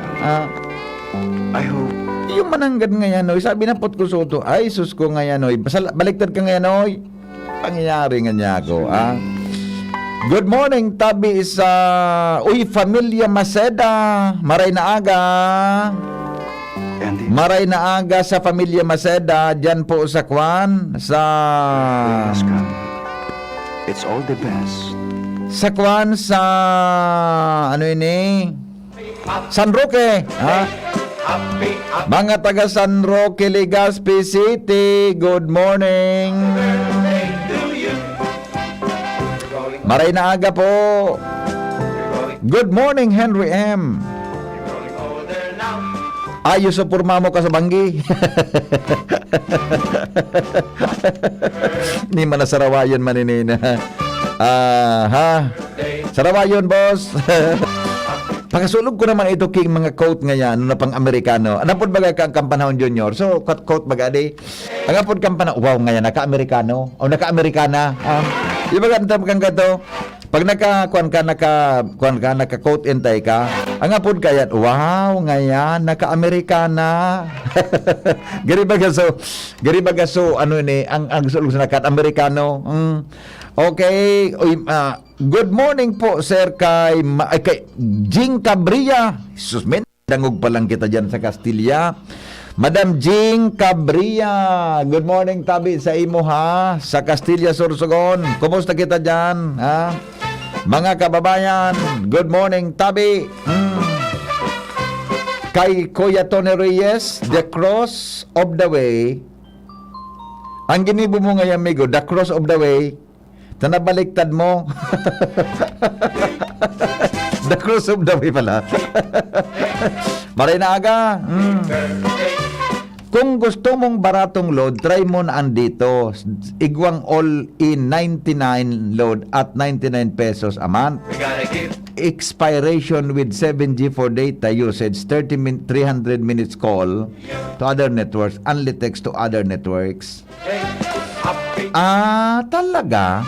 I hope. Yung mananggad ngayon, oy, sabi na pot ko soto, ay sus ko ngayon, oy, baliktad ka ngayon, oy. Pangyayari nga niya ako, Good morning, Tabi sa Familia Maceda. Maray na aga. Maray na aga sa Familia Maceda. Diyan po sa Kwan. It's all the best. Sa Kwan sa ano ini? San Roque. Mga taga San Roque, Legazpi City. Good morning. Maray na aga po. Good morning, Henry M. Ayos sa purma mo ka sa banggi. Ni man na sarawayon maninina. Sarawayon, boss. Pakasulog ko naman ito king mga quote ngayon na pang Amerikano. Anapod bagay kang kampanahon junior. So, quote bagay. Anapod kampanahon. Wow, ngayon, naka-Amerikano. O naka-Amerikana. Yung magandang kang gato, pag naka-quote entay ka, ang apod kaya, wow, ngayon, naka-Amerikana. Gari baga so, ano ni, ang gusto sa naka-Amerikano. Okay, good morning po, sir, kay Jing Cabria. Susmen, dangog pa lang kita dyan sa Castilla. Madam Jing Cabria, good morning Tabi sa imo ha, sa Castilla Sorsogon. Kumusta kita dyan ha? Mga kababayan, good morning Tabi. Kay Kuya Tony Reyes, The Cross of the Way. Ang ginibo mo ngayon, amigo, The Cross of the Way. Tanabaliktad mo. The Cruise of the Way pala. Maray na aga. Kung gusto mong baratong load, try mo na andito. Igwang all-in 99 load at 99 pesos a month. Expiration with 7G for data usage, 300 minutes call to other networks, only text to other networks. Talaga?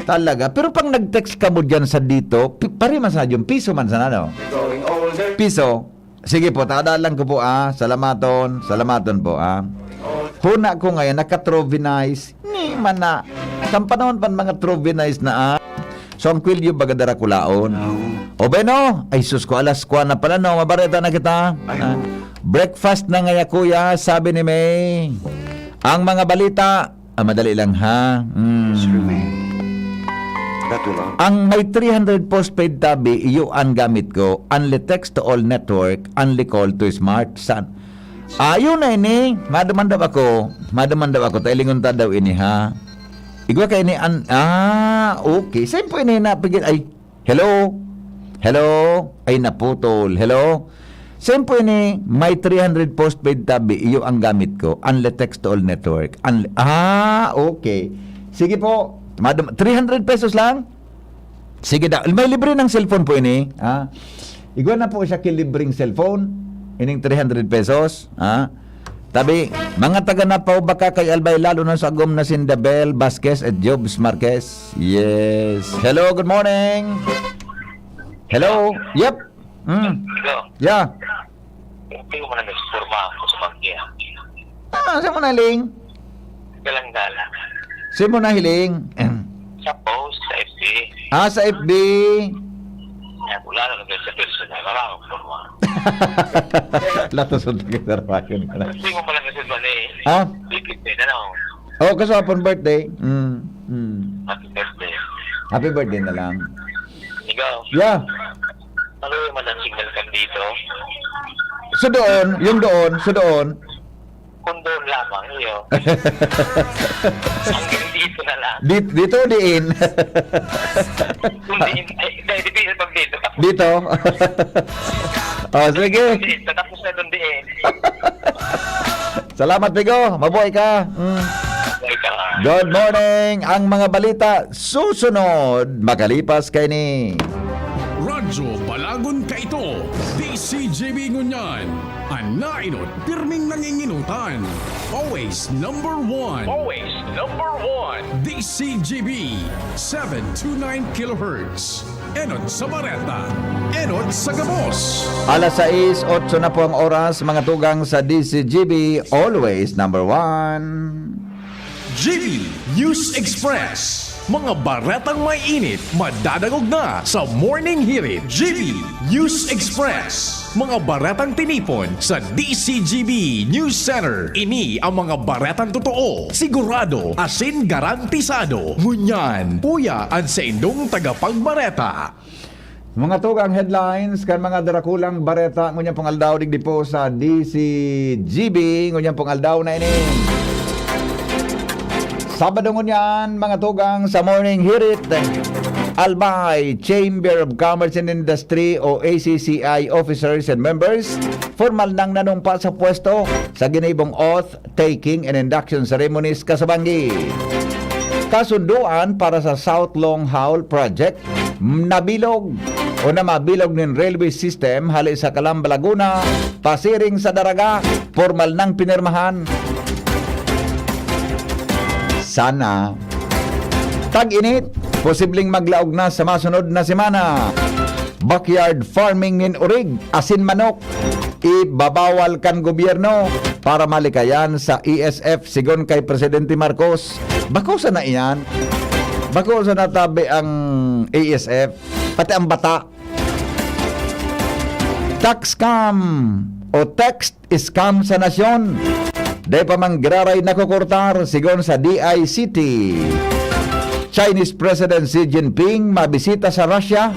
Talaga. Pero pag nag-text ka mo dyan sa dito, pare man sa yung piso man sa ano? Piso. Sige po, tadalan ko po Salamaton po Huna ko ngayon, naka-trovinize. Ni man na. Sa panahon pa mga trovinize na So ang kwilyo bagadara kulaon. O beno, ay sus ko alas kwa na pala no, mabareta na kita. Breakfast na ngaya kuya, sabi ni May. Ang mga balita, madali lang ha. Ang may 300 postpaid tabi, iyo ang gamit ko. Only text to all network, only call to smart. Ayun na ini, madaman daw ako, tailingon ta daw ini ha. Igwa kay ni okay. Saan po ini napigil? Ay, hello, ay naputol, hello. Saan po ini, may 300 postpaid tabi, iyo ang gamit ko. Only text to all network. Okay. Sige po. 300 pesos lang? Sige daw. May libre ng cellphone po ini. Igwa na po siya kilibreng cellphone. Ining 300 pesos. Tabi, mga taga na pa baka kay Albay lalo na sa agom na Sindabel, Vasquez at Jobs Marquez. Yes. Hello, good morning. Hello. Yep. Hello. Yeah. Hindi ko man nagsurma ako sa bangkya. Saan mo nahiling? Galang-galang. Saan mo nahiling? Sa post, sa FB. Sa FB. Wala na sa personal. Wala akong surma. Lato sa tagitarwakan ka na. Hindi mo pala kasi ba Birthday na lang. Kasi upon birthday. Happy birthday. Happy birthday na lang. Ikaw? Yeah. Ano yung man ang signal ka dito? So doon. Kung doon lamang, iyo. Hanggang dito na lang. Dito diin. Kung diin, dito pag dito. Dito. Sige. Dito, tapos na doon diin. Salamat, Pigo. Mabuhay ka. Good morning. Ang mga balita susunod makalipas kay ni Radyo Balagon ka ito. DCJB Ngunyan. Anainot, pirming nanginginutan. Always number one. Always number one. DCJB 729 kHz. Enot sa Bareta. Enot sa Gabos. Alas 6:08 na po ang oras, mga tugang sa DCGB, always number one. GB News Express. Mga baretang may init, madadagog na sa Morning Hirit. GB News Express. Mga baretang tinipon sa DCGB News Center. Ini ang mga baretang totoo, sigurado, asin garantisado. Ngunyan, puya ang sa indong tagapagbareta. Mga tugang headlines kan mga darakulang bareta ngunya pong aldaw digdi po sa DCGB ngunya pong aldaw na ini. Sabado ngunyan mga tugang sa Morning Hirit. Albay Chamber of Commerce and Industry o ACCI officers and members formal nang nanumpa sa pwesto sa ginibong oath taking and induction ceremonies kasabangi. Kasunduan para sa South Long Haul Project nabilog o na mabilog ng railway system hali sa Calamba, Laguna, pasiring sa Daraga, formal nang pinirmahan. Sana tag-init, posibleng maglaog na sa masunod na semana. Backyard farming nin urig, asin manok, ibabawal kan gobyerno para malikayan sa ESF sigon kay Presidente Marcos. Bako sa na iyan? Bako sa natabi ang ESF, pati ang bata. Tax scam o text scam sa nasyon. Day pa mang giraray nakukurtar sigon sa DICT. Chinese President Xi Jinping mabisita sa Russia.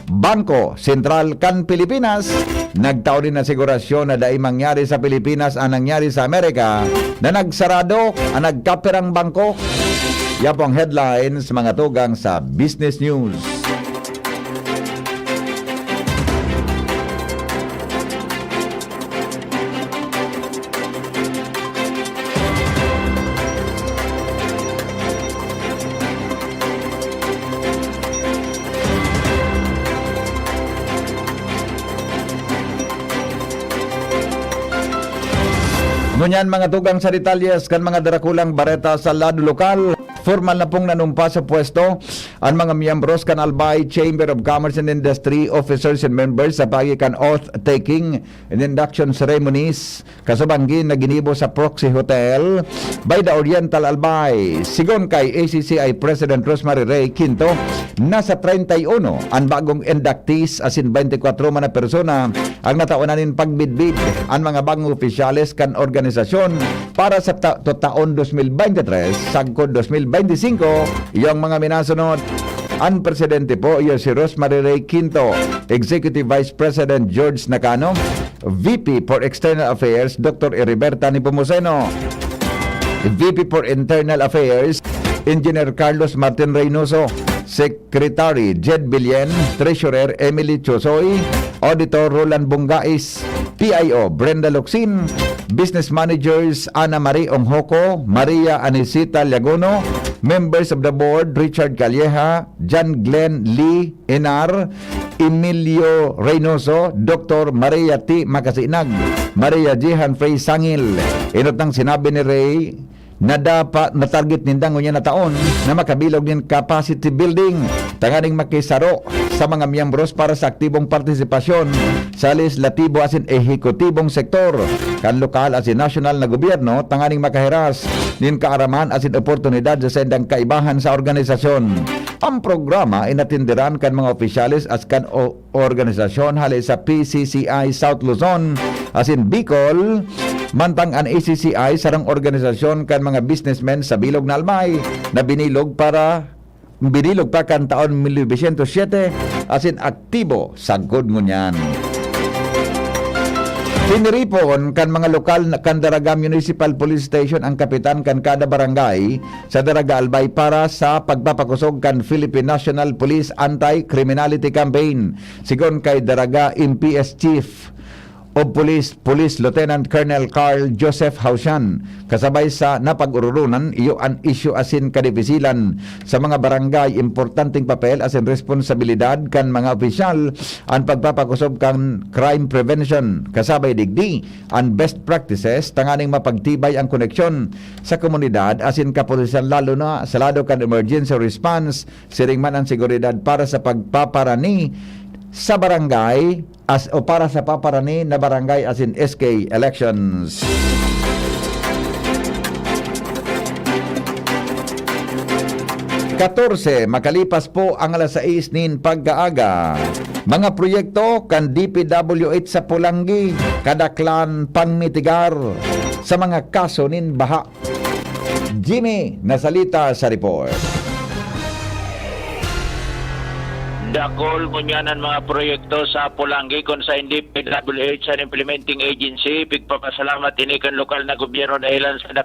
Bangko Sentral kan Pilipinas nagtao din na sigurasyon na dai mangyari sa Pilipinas ang nangyari sa Amerika na nagsarado ang nagkapirang bangko. Yan po ang headlines mga tugang sa Business News. Ngunyan mga tugang sa detalyes kan mga darakulang bareta sa lado lokal. Formal na pong nanumpa sa pwesto ang mga miyembros kan Albay Chamber of Commerce and Industry officers and members sa pagikan oath taking and induction ceremonies kasabanggin na ginibo sa Proxy Hotel by the Oriental Albay. Sigon kay ACCI President Rosemary Ray Quinto, nasa 31 ang bagong inductees asin 24 man na persona ang nataunanin pagbidbid ang mga bagong opisyales kan organisasyon para sa taon 2023 sagkod 2025 yung mga minasunod. Ang presidente po iyo si Rosemary Ray Quinto, Executive Vice President George Nakano, VP for External Affairs Dr. Heriberta Nepomuceno, VP for Internal Affairs Engineer Carlos Martin Reynoso, Secretary Jed Billen, Treasurer Emily Chosoy, Auditor Roland Bungais, PIO Brenda Locsin, Business Managers Ana Marie Onghoko, Maria Anisita Liagono, Members of the Board Richard Calleja, John Glenn Lee Enar, Emilio Reynoso, Dr. Maria T. Makasinag, Maria Jehan Frey Sangil. Inotang sinabi ni Ray na dapat na target nindang unya na taon na makabilog ng capacity building tanganing makisaro sa mga miyembros para sa aktibong partisipasyon sa legislatibo asin ehekutibong sektor kan lokal asin nasyonal na gobyerno tanganing makahiras nin kaaraman asin oportunidad sa sendang kaibahan sa organisasyon. Ang programa inatindiran kan mga opisyalis as kan organisasyon hali sa PCCI South Luzon asin Bicol. Mantang ang ACCI sarang organisasyon kan mga businessmen sa Bilog na Albay na binilog pa kan taon 1907 asin aktibo sagkod ngunyan. Siniripon kan mga lokal kan Daraga Municipal Police Station ang kapitan kan kada barangay sa Daraga Albay para sa pagpapakusog kan Philippine National Police Anti-Criminality Campaign. Sigon kay Daraga MPS Chief of Police Lieutenant Colonel Carl Joseph Hausian, kasabay sa napag-ururunan iyo ang issue asin kadibisilan sa mga barangay importanteng papel asin responsibilidad kan mga opisyal ang pagpapakusob kan crime prevention kasabay digdi ang best practices tanganing mapagtibay ang koneksyon sa komunidad asin kapulisan lalo na sa lado kan emergency response siring man ang seguridad para sa pagpaparani sa barangay o para sa paparani na barangay asin SK elections. Makalipas po ang alas 6 nin pagkaaga. Mga proyekto kan DPWH sa Pulangi kadaklan pangmitigar sa mga kaso nin baha. Jimmy nasalita sa report. Dakol ngunyanan mga proyekto sa Pulangi kung sa DPWH sa implementing agency pigpapasalamat ini kan lokal na gobyerno dahilan sa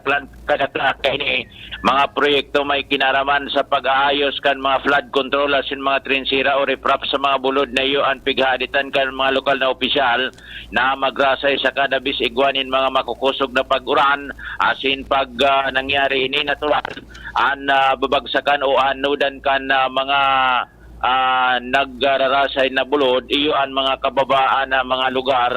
kadaklaka ini mga proyekto may kinaraman sa pag-aayos kan mga flood control asin mga trinsira o refrap sa mga bulod na iyo ang pighaditan kan mga lokal na opisyal na magrasay sa kadabis igwanin mga makukusog na pag-uran asin pag nangyari ini natural an babagsakan o anudan kan mga nagrarasay na bulod iyo ang mga kababaan na mga lugar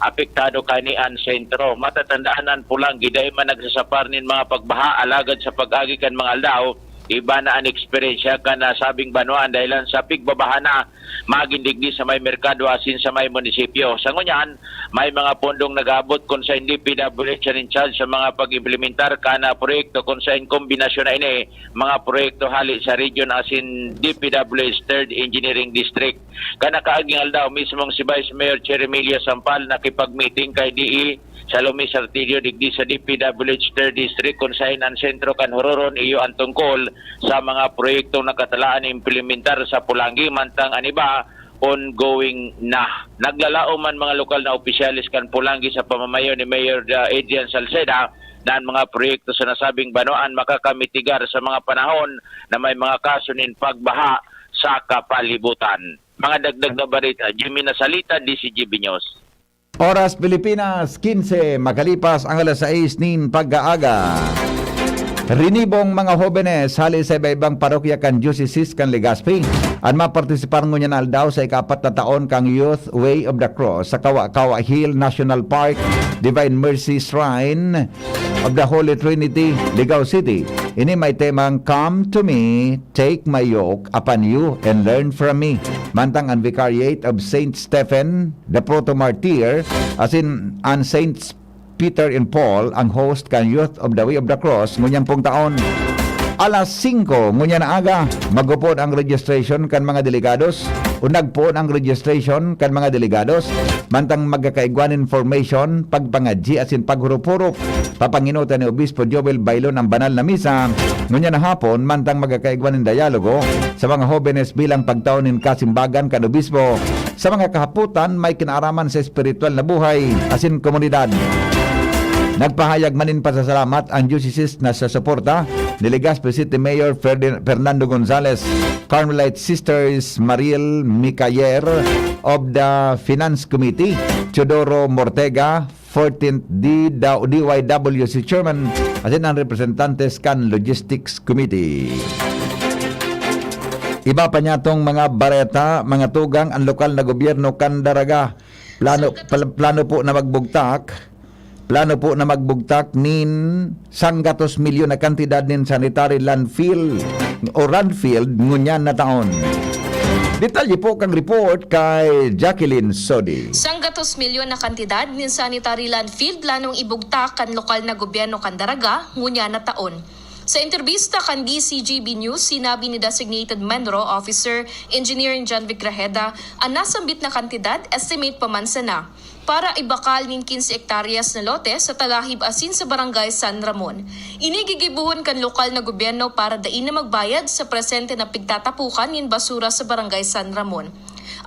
apektado kanian sentro. Matatandaan ang Pulangi dahil man nagsasapar nin mga pagbaha alagad sa pag-agi kan mga aldaw iba na ang eksperyensya ka na sabing banuan dahilan sa pigbabaha na magindigdi sa may merkado asin sa may munisipyo. Sa ngunyan, may mga pondong nagabot kung sa hindi PWH in charge sa mga pag-implementar ka na proyekto kung sa kombinasyon na ini mga proyekto hali sa region asin DPWH 3rd Engineering District. Kana kaaging aldaw mismong si Vice Mayor Cheremilia Sampal nakipag-meeting kay DE sa Lumis Artilio digdi sa DPWH 3rd District kung saan ang sentro kan hororon iyo ang tungkol sa mga proyektong nakatalaan implementar sa Pulangi mantang aniba ongoing na. Naglalao man mga lokal na opisyalis kan Pulangi sa pamamayo ni Mayor Adrian Salceda na ang mga proyekto sa nasabing banuan makakamitigar sa mga panahon na may mga kaso nin pagbaha sa kapalibutan. Mga dagdag na barita, Jimmy Nasalita, DCGB News. Oras Pilipinas, 15, makalipas ang alas 6 nin pagkaaga. Rinibong mga hobenes hali sa iba-ibang parokya kan Diocese kan Legazpi Ang mapartisipar ngunyan aldaw sa ika-4 na taon kang Youth Way of the Cross sa Kawa-Kawa Hill National Park, Divine Mercy Shrine of the Holy Trinity, Ligao City. Ini may temang Come to me, take my yoke upon you and learn from me. Mantang ang Vicariate of Saint Stephen, the Proto-Martyr, as in ang Saints Peter and Paul ang host kan Youth of the Way of the Cross ngunyang pong taon. Alas 5 ngunya na aga magupod ang registration kan mga delegados. Unag po ang registration kan mga delegados. Mantang magkakaigwan information pagpangadji asin paghurup-hurup. Papanginutan ni Obispo Joel Bailon ang banal na misa. Ngunya na hapon mantang magkakaigwan ng dialogo sa mga jóvenes bilang pagtaon ng kasimbagan kan Obispo. Sa mga kahaputan may kinaaraman sa espiritual na buhay asin komunidad. Nagpahayag manin pasasalamat ang diocese na sa suporta ni Legazpi City Mayor Fernando Gonzales, Carmelite Sisters Mariel Micayer of the Finance Committee, Teodoro Mortega, 14th DYWC Chairman, at ang representantes kan Logistics Committee. Iba pa niya tong mga bareta, mga tugang ang lokal na gobyerno kan Daraga. Plano po na magbugtak nin 100 milyon na kantidad nin sanitary landfill o landfill ngunyan na taon. Detalye po kang report kay Jacqueline Sodi. 100 milyon na kantidad nin sanitary landfill planong ibugtak kan lokal na gobyerno kan Daraga ngunyan na taon. Sa interbista kan DCGB News, sinabi ni Designated Menro Officer Engineer John Vic Grajeda ang nasambit na kantidad estimate pa man sana para ibakal nin 15 hektaryas na lote sa Talahib asin sa Barangay San Ramon. Inigigibuhon kan lokal na gobyerno para dain na magbayad sa presente na pigtatapukan nin basura sa Barangay San Ramon.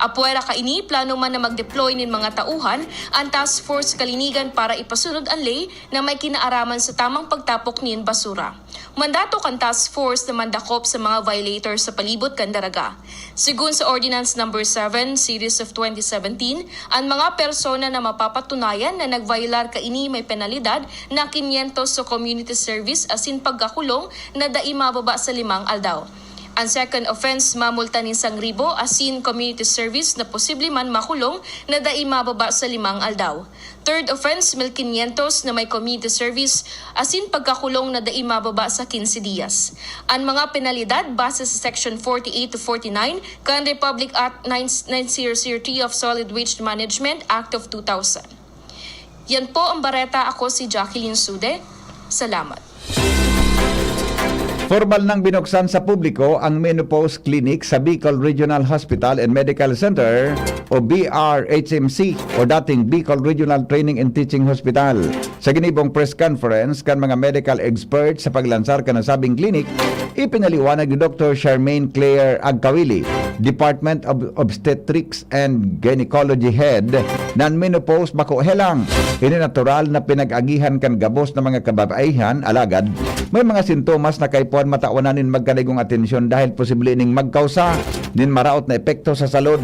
Apuera kaini, plano man na mag-deploy nin mga tauhan ang task force kalinigan para ipasunod ang lay na may kinaaraman sa tamang pagtapok nin basura. Mandato kan task force na mandakop sa mga violators sa palibot kan Daraga. Sigun sa Ordinance No. 7 Series of 2017, ang mga persona na mapapatunayan na nagviolar kaini may penalidad na 500 sa community service asin pagkakulong na dai mababa sa 5 aldaw. Ang second offense, mamulta nin 1,000 asin community service na posible man makulong na dai mababa sa 5 aldaw. Third offense, 1,500 na may community service asin pagkakulong na dai mababa sa 15 diyas. Ang mga penalidad base sa Section 48 to 49 kan Republic Act 9003 of Solid Waste Management Act of 2000. Yan po ang bareta. Ako si Jacqueline Sude. Salamat. Formal nang binuksan sa publiko ang menopause clinic sa Bicol Regional Hospital and Medical Center o BRHMC o dating Bicol Regional Training and Teaching Hospital. Sa ginibong press conference kan mga medical experts sa paglansar ka nasabing clinic, ipinaliwanag ni Dr. Charmaine Claire Agkawili, Department of Obstetrics and Gynecology Head ng menopause bako helang. Ini natural na pinag-agihan kan gabos na mga kababaihan alagad may mga sintomas na kaipuan mataawanan magkaligong atensyon dahil posible ning magkausa nin maraot na epekto sa salud.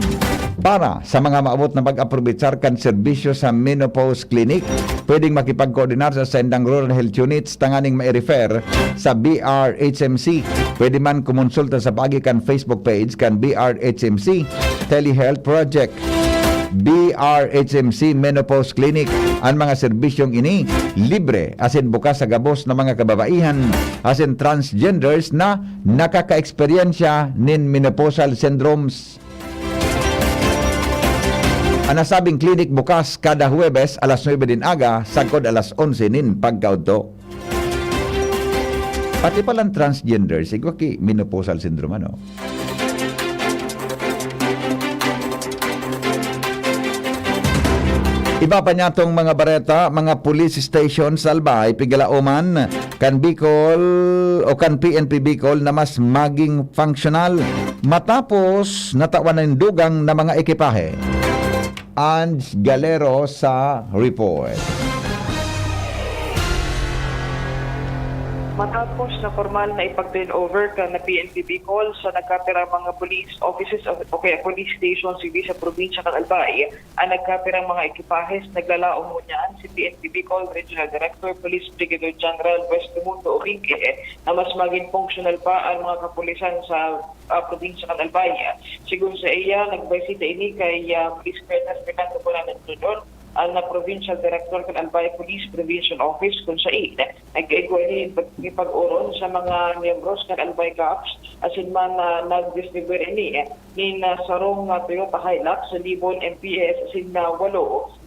Para sa mga maabot na mag-aprobitsar kan serbisyo sa menopause clinic, pwedeng makipag-koordinar sa Sendang Rural Health Units tanganing ma-refer sa BRHMC. Pwede man kumonsulta sa pagi kan Facebook page kan BRHMC Telehealth Project. BRHMC Menopause Clinic. Ang mga serbisyong ini libre asin bukas sa gabos na mga kababaihan asin transgenders na nakaka-eksperyensya nin menopausal syndromes. Ang nasabing clinic bukas kada Huwebes alas 9 din aga, sagkod alas 11 nin pagkaudto. Pati palang transgenders, siguro ki menopausal syndrome ano. Iba pa niya tong mga bareta, mga police station salbay, Pigalauman, kan Bicol o kan PNP Bicol na mas maging functional matapos natawanan dugang na mga ekipahe. Ange Galero sa report. Matapos na formal na ipag-turn over ka na PNP call sa nagkapirang mga police offices o kaya police station sa probinsya ng Albay, ang nagkapirang mga ekipahes naglalaong mo niyan si PNP call Regional Director Police Brigadier General Westmundo Orinque na mas maging functional pa ang mga kapulisan sa probinsya ng Albay. Sigun sa iya, nagbisita ini kay Police Colonel Fernando Bolanan Jr., ang Provincial Director ng Albay Police Prevention Office kung sa nag-igwali pag-uron sa mga miyembros ng Albay Cops asin man nag-distribute ini sarong Toyota Hilux sa Libon MPS asin na 8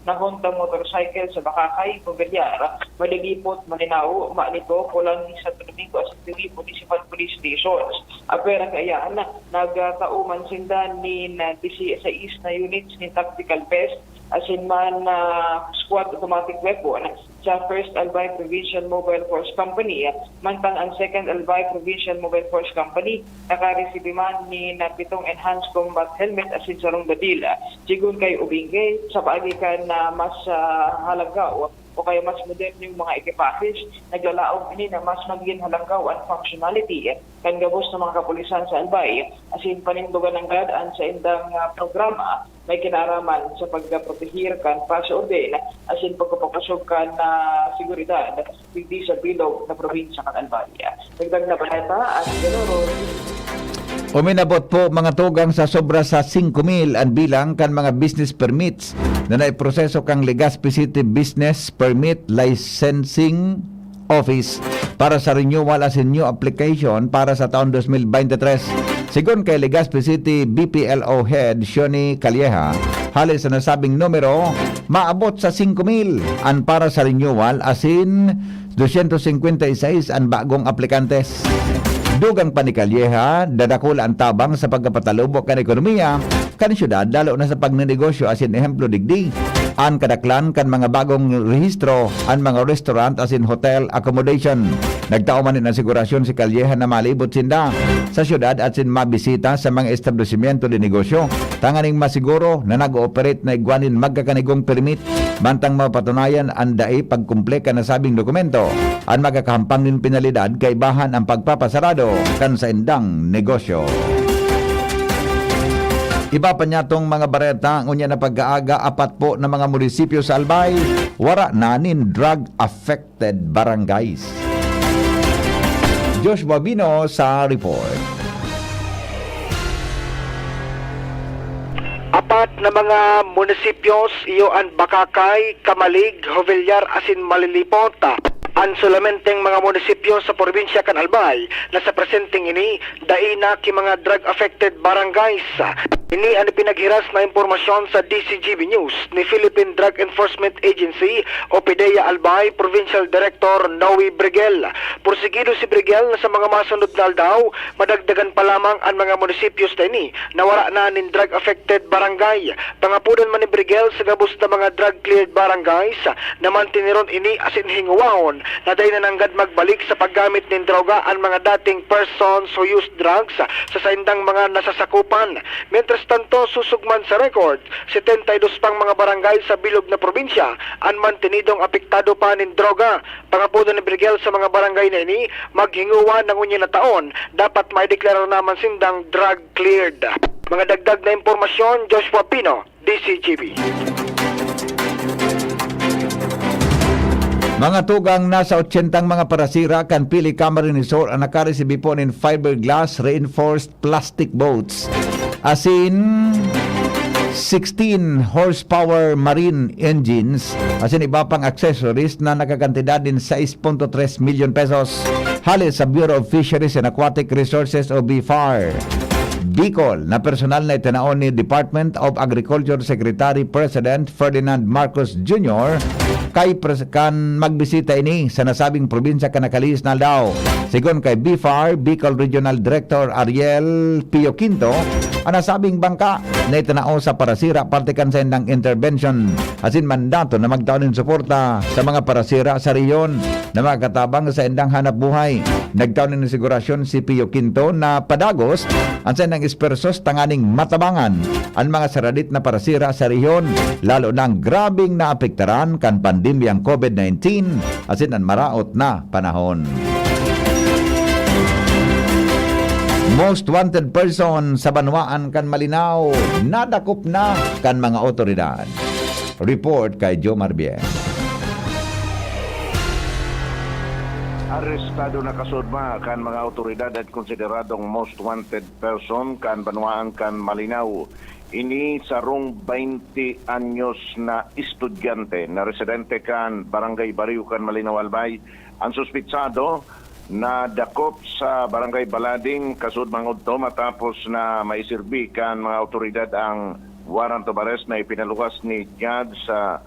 na Honda motorcycle sa Bakakay, Pagaliar, Malilipot, Malinao, Manito, Pulang sa Domingo at Tiri Municipal Police Stations. Apera kaya nagtauman sinda ni 16 na units ni Tactical Pest asin man squad automatic weapon sa 1st Albay Provincial Mobile Force Company. Mantang ang 2nd Albay Provincial Mobile Force Company nakareceive man ni 7 enhanced combat helmet asin sarong badila. Sigun kay ubingay sa paagikan na mas halagaw o kaya mas modern yung mga ekipahes, naglalaong ini na mas magiging halanggaw ang functionality kan gabos ng mga kapulisan sa Albay asin panindugan ng gadaan sa indang programa may kinaraman sa pagprotehir kan pa sa orden asin pagpapasok kan na seguridad hindi sa bilog na probinsya ng Albay. Dagdag na balita at ganuro. Uminabot po mga tugang sa sobra sa 5,000 ang bilang kan mga business permits na naiproseso kang Legazpi City Business Permit Licensing Office para sa renewal as in new application para sa taon 2023. Sigon kay Legazpi City BPLO Head Shoni Calleja, halos sa nasabing numero maabot sa 5,000 ang para sa renewal as in 256 ang bagong aplikantes. Dugang pa ni Calleja, dadakula ang tabang sa pagkapatalubok kan ekonomiya kan syudad lalo na sa pagnenegosyo asin ehemplo digdi an kadaklan kan mga bagong rehistro an mga restaurant asin hotel accommodation. Nagtao man ng sigurasyon si Calleja na malibot sinda sa syudad asin mabisita sa mga establishmento de negosyo tanganing masiguro na nag-ooperate na igwanin magkakanigong permit bantang mapatunayan ang dae pagkumple ka na sabing dokumento ang magkakahampang din penalidad kay bahan ang pagpapasarado kan sa indang negosyo. Iba pa niya tong mga bareta ngunya na pag-aaga 4 po na mga munisipyo sa Albay wara nanin drug affected barangays. Josh Babino sa report. 4 na mga munisipios iyo ang Bakakay, Kamalig, Jovellar asin Malilipot. Ang solamenteng mga munisipyo sa probinsya kan Albay na sa presenteng ini daina ki mga drug affected barangays. Ini ang pinaghiras na impormasyon sa DCGB News ni Philippine Drug Enforcement Agency o PDEA Albay Provincial Director Noe Brigel. Porsigido si Brigel na sa mga masunod na aldaw, madagdagan pa lamang ang mga munisipyos na ini na wala na nin drug affected barangay. Pangapunan man ni Brigel sa gabos na mga drug cleared barangays na mantiniron ini asin hinguwahon na dahil nananggad magbalik sa paggamit ng droga ang mga dating persons who use drugs sa saindang mga nasasakupan. Mientras tanto, susugman sa record, 72 pang mga barangay sa bilog na probinsya ang mantinidong apektado pa ng droga. Pangapunan ni Brigel sa mga barangay na ini, maghinguwa ng unya na taon, dapat maideklara naman sindang drug cleared. Mga dagdag na impormasyon, Joshua Pino, DCGB. Mga tugang nasa 80 mga parasira kan Pili Camera Resort ang nakaresibi po ng fiberglass reinforced plastic boats. Asin 16 horsepower marine engines asin iba pang accessories na nakakantidad din 6.3 million pesos. Halis sa Bureau of Fisheries and Aquatic Resources o BFAR. Bicol na personal na itinaon ni Department of Agriculture Secretary President Ferdinand Marcos Jr. kay kan magbisita ini sa nasabing probinsya kanakalis na daw. Sigon kay BFAR, Bicol Regional Director Ariel Pio Quinto, ang nasabing bangka na itinao sa parasira parte kan sa indang intervention asin mandato na magtaon ng suporta sa mga parasira sa riyon na magkatabang sa indang hanap buhay. Nagtaon ng sigurasyon si Pio Quinto na padagos ang sa indang espersos tanganing matabangan ang mga saradit na parasira sa riyon lalo ng grabing naapektaran kan pandemyang COVID-19 asin ang maraot na panahon. Most wanted person sa Banwaan kan Malinaw, nadakop na kan mga otoridad. Report kay Joe Marbier. Arestado na kasudma kan mga otoridad at konsideradong most wanted person kan Banwaan kan Malinaw. Ini sarong 20 anyos na estudyante na residente kan Barangay Bariu kan Malinaw Albay. Ang suspitsado na dakop sa Barangay Balading kasud mangudto matapos na maisirbi kan mga otoridad ang warrant of arrest na ipinaluwas ni Judge sa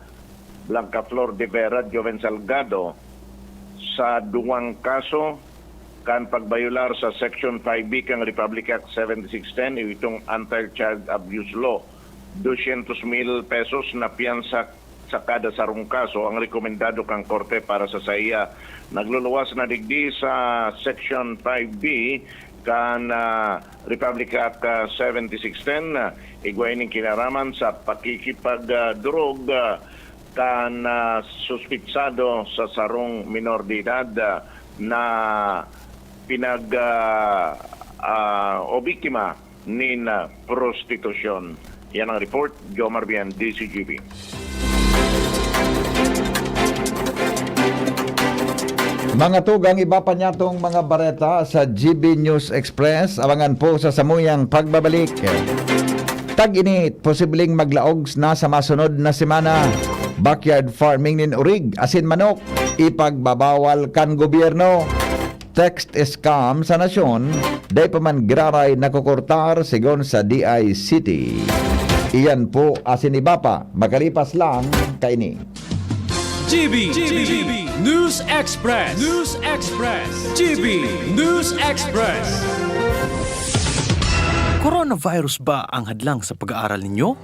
Blanca Flor de Vera Joven Salgado sa duwang kaso kan pagbayular sa Section 5B kang Republic Act 7610 itong Anti-Child Abuse Law. 200,000 pesos na piyansa sa kada sarong kaso ang rekomendado kang korte para sa saya. Nagluluwas na digdi sa Section 5B kan Republic Act 7610 igwain ng kinaraman sa pakikipagdurog kan suspitsado sa sarong minor de edad na o biktima nin prostitusyon. Yan ang report, Joe Marbian, DCGB. Mga tugang iba pa niya tong mga bareta sa GB News Express. Abangan po sa samuyang pagbabalik. Tag-init, posibleng maglaog na sa masunod na semana. Backyard farming nin urig, asin manok, ipagbabawal kan gobyerno. Text scam sa nasyon, day pa man graray nakukurtar sigon sa DICT. Iyan po asin iba pa, magalipas lang kaini. GB News Express. GB News Express. Coronavirus ba ang hadlang sa pag-aaral ninyo?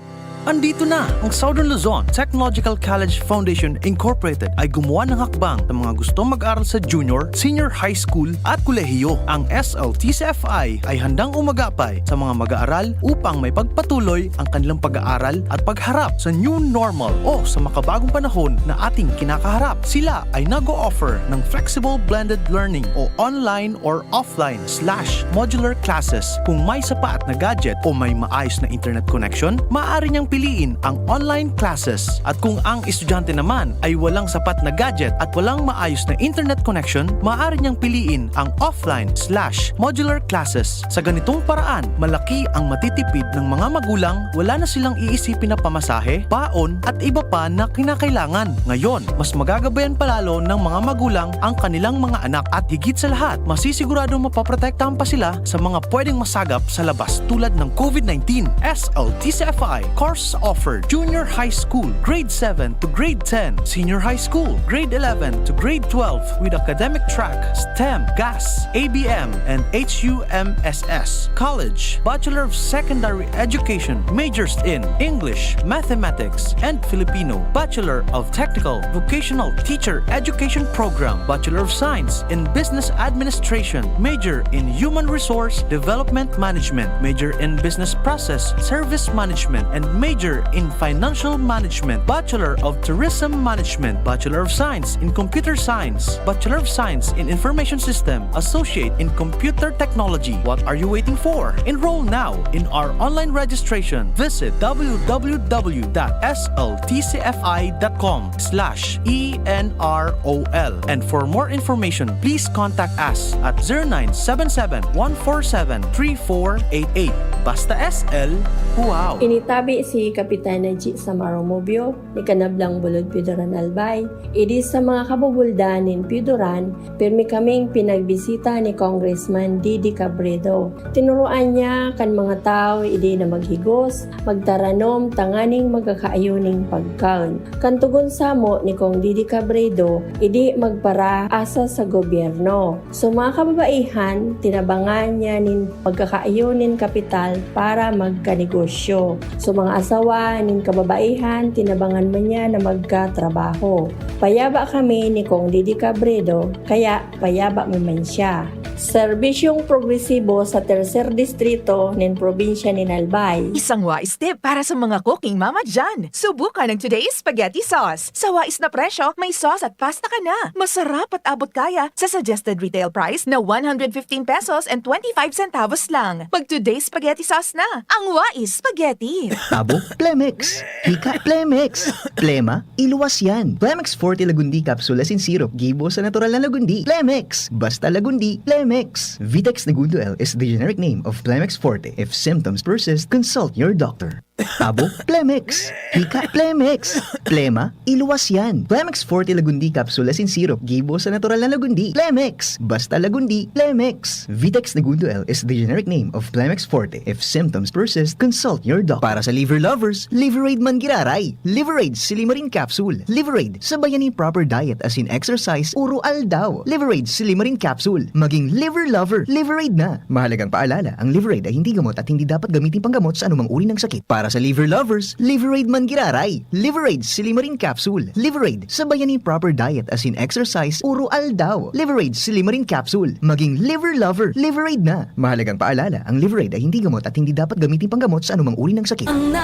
Andito na ang Southern Luzon Technological College Foundation Incorporated ay gumawa ng hakbang sa mga gustong mag-aral sa junior, senior high school at kolehiyo. Ang SLTCFI ay handang umagapay sa mga mag-aaral upang may pagpatuloy ang kanilang pag-aaral at pagharap sa new normal o sa makabagong panahon na ating kinakaharap. Sila ay nag-o-offer ng flexible blended learning o online or offline/modular classes. Kung may sapat na gadget o may maayos na internet connection, maaari niyang piliin ang online classes. At kung ang estudyante naman ay walang sapat na gadget at walang maayos na internet connection, maaari niyang piliin ang offline/modular classes. Sa ganitong paraan, malaki ang matitipid ng mga magulang, wala na silang iisipin na pamasahe, baon at iba pa na kinakailangan. Ngayon, mas magagabayan palalo ng mga magulang ang kanilang mga anak at higit sa lahat, masisiguradong mapaprotektahan pa sila sa mga pwedeng masagap sa labas tulad ng COVID-19. SLTCFI course offered junior high school, grade 7 to grade 10, senior high school, grade 11 to grade 12 with academic track, STEM, GAS, ABM, and HUMSS. College, Bachelor of Secondary Education, majors in English, Mathematics, and Filipino. Bachelor of Technical Vocational Teacher Education Program, Bachelor of Science in Business Administration, major in Human Resource Development Management, major in Business Process Service Management, and major in Financial Management, Bachelor of Tourism Management, Bachelor of Science in Computer Science, Bachelor of Science in Information System, Associate in Computer Technology. What are you waiting for? Enroll now in our online registration. Visit www.sltcfi.com/ENROL. And for more information, please contact us at 0977-147-3488. Basta SL, wow! Initabi si Kapitan G. Samaro Mobio ni Kanablang Bulod Pidoran Albay. Idi sa mga kabubuldan nin Pidoran, pirmi kaming pinagbisita ni Congressman Didi Cabredo. Tinuruan niya kan mga tao idi na maghigos, magtaranom, tanganing magkakaayuning pagkaon. Kantugon samo ni Kong Didi Cabredo, idi magpara asa sa gobyerno. So mga kababaihan, tinabangan niya nin pagkakaayunin kapital para magkanegosyo. So mga asawa nin kababaihan, tinabangan man niya na magkatrabaho. Payaba kami ni Kong Didi Cabredo, kaya payaba man siya. Serbisyong progresibo sa tercer distrito ng probinsya ni Albay. Isang wais tip para sa mga cooking mama dyan. Subukan ng today's spaghetti sauce. Sa wais na presyo, may sauce at pasta ka na. Masarap at abot kaya sa suggested retail price na 115 pesos and 25 centavos lang. Mag today's spaghetti sauce na. Ang wais spaghetti. Tabo, Plemex. Hika, Plemex. Plema, iluwas yan. Plemex Forte Lagundi Capsule Asin Syrup. Gibo sa natural na Lagundi. Plemex. Basta Lagundi. Plemex. Vitex Negundo L is the generic name of Plemex Forte. If symptoms persist, consult your doctor. Tabo, Plemex. Hika, Plemex. Plema, iluwas yan. Plemex Forte Lagundi Capsule Asin Syrup. Gibo sa natural na Lagundi. Plemex. Basta Lagundi. Plemex. Vitex Negundo L is the generic name of Plemex Forte. If symptoms persist, consult your doctor. Para sa liver lovers, Liverade Mangiraray. Liverade Silimarin Capsule. Liverade, sabayan ni proper diet as in exercise, uro aldaw. Liverade Silimarin Capsule. Maging liver lover. Liverade na. Mahalagang paalala, ang Liverade ay hindi gamot at hindi dapat gamitin panggamot sa anumang uri ng sakit. Para sa liver lovers, Liverade Mangiraray. Liverade Silimarin Capsule. Liverade, sabayan ni proper diet as in exercise, uro aldaw. Liverade Silimarin Capsule. Maging liver lover. Liverade na. Mahalagang paalala, ang Liverade ay hindi gamot at hindi dapat gamitin panggamot sa anumang uri ng sakit. Ang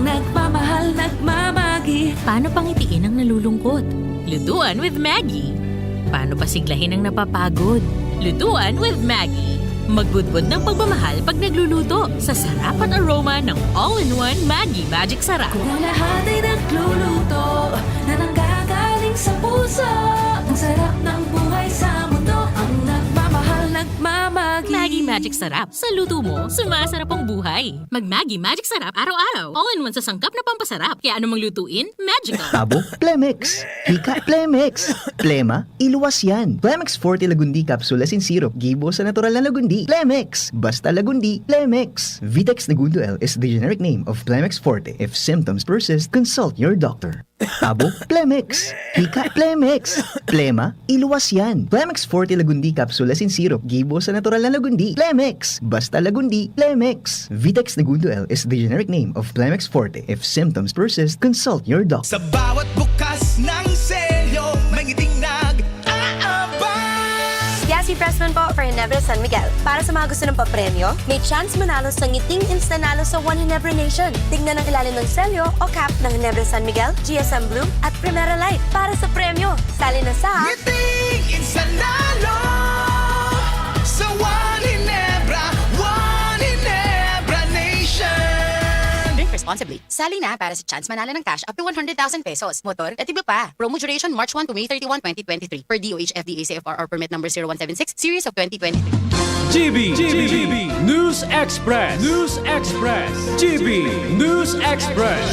nagmamahal, nagmamagi. Paano pangitiin ang nalulungkot? Lutuan with Maggie. Paano pasiglahin ang napapagod? Lutuan with Maggie. Magbudbud ng pagmamahal pag nagluluto sa sarap at aroma ng all-in-one Maggie Magic Sarap. Kung ang lahat ay nagluluto na nanggagaling sa puso, ang sarap ng buhay sa mundo. Ang nagmamahal, nagmamagi. Maggie Magic Sarap. Sa luto mo, sumasarap ang buhay. Mag-Maggie Magic Sarap araw-araw. All-in-one sa sangkap na pampasarap. Kaya anong lutuin, magical. Tabo, Plemex. Hika, Plemex. Plema, iluwas yan. Plemex Forte Lagundi Capsule Asin Syrup. Gibo sa natural na Lagundi. Plemex. Basta Lagundi. Plemex. Vitex Negundo L is the generic name of Plemex Forte. If symptoms persist, consult your doctor. Tabo, Plemex. Hika, Plemex. Plema, iluwas yan. Plemex Forte Lagundi Capsule Asin Syrup. Gibo sa natural na Lagundi. Plemex. Basta Lagundi. Plemex. Vitex Negundo L is the generic name of Plemex Forte. If symptoms persist, consult your doctor. Sa bawat bukas ng selyo, may ngiting nag-aabang. Yasi Pressman po for Ginebra San Miguel. Para sa mga gusto ng papremyo, may chance manalo sa ngiting instanalo sa One Ginebra Nation. Tignan ang ilalim ng selyo o cap ng Ginebra San Miguel, GSM Blue at Primera Light. Para sa premyo, sali na sa Ngiting instanalo sa One Ginebra Nation. Drink responsibly. Sali na para sa chance manalo ng cash up to 100,000 pesos. Motor at iba pa. Promo duration March 1 to May 31, 2023. Per DOH FDA CFR or permit number 0176 series of 2023. GB News Express. GB News Express.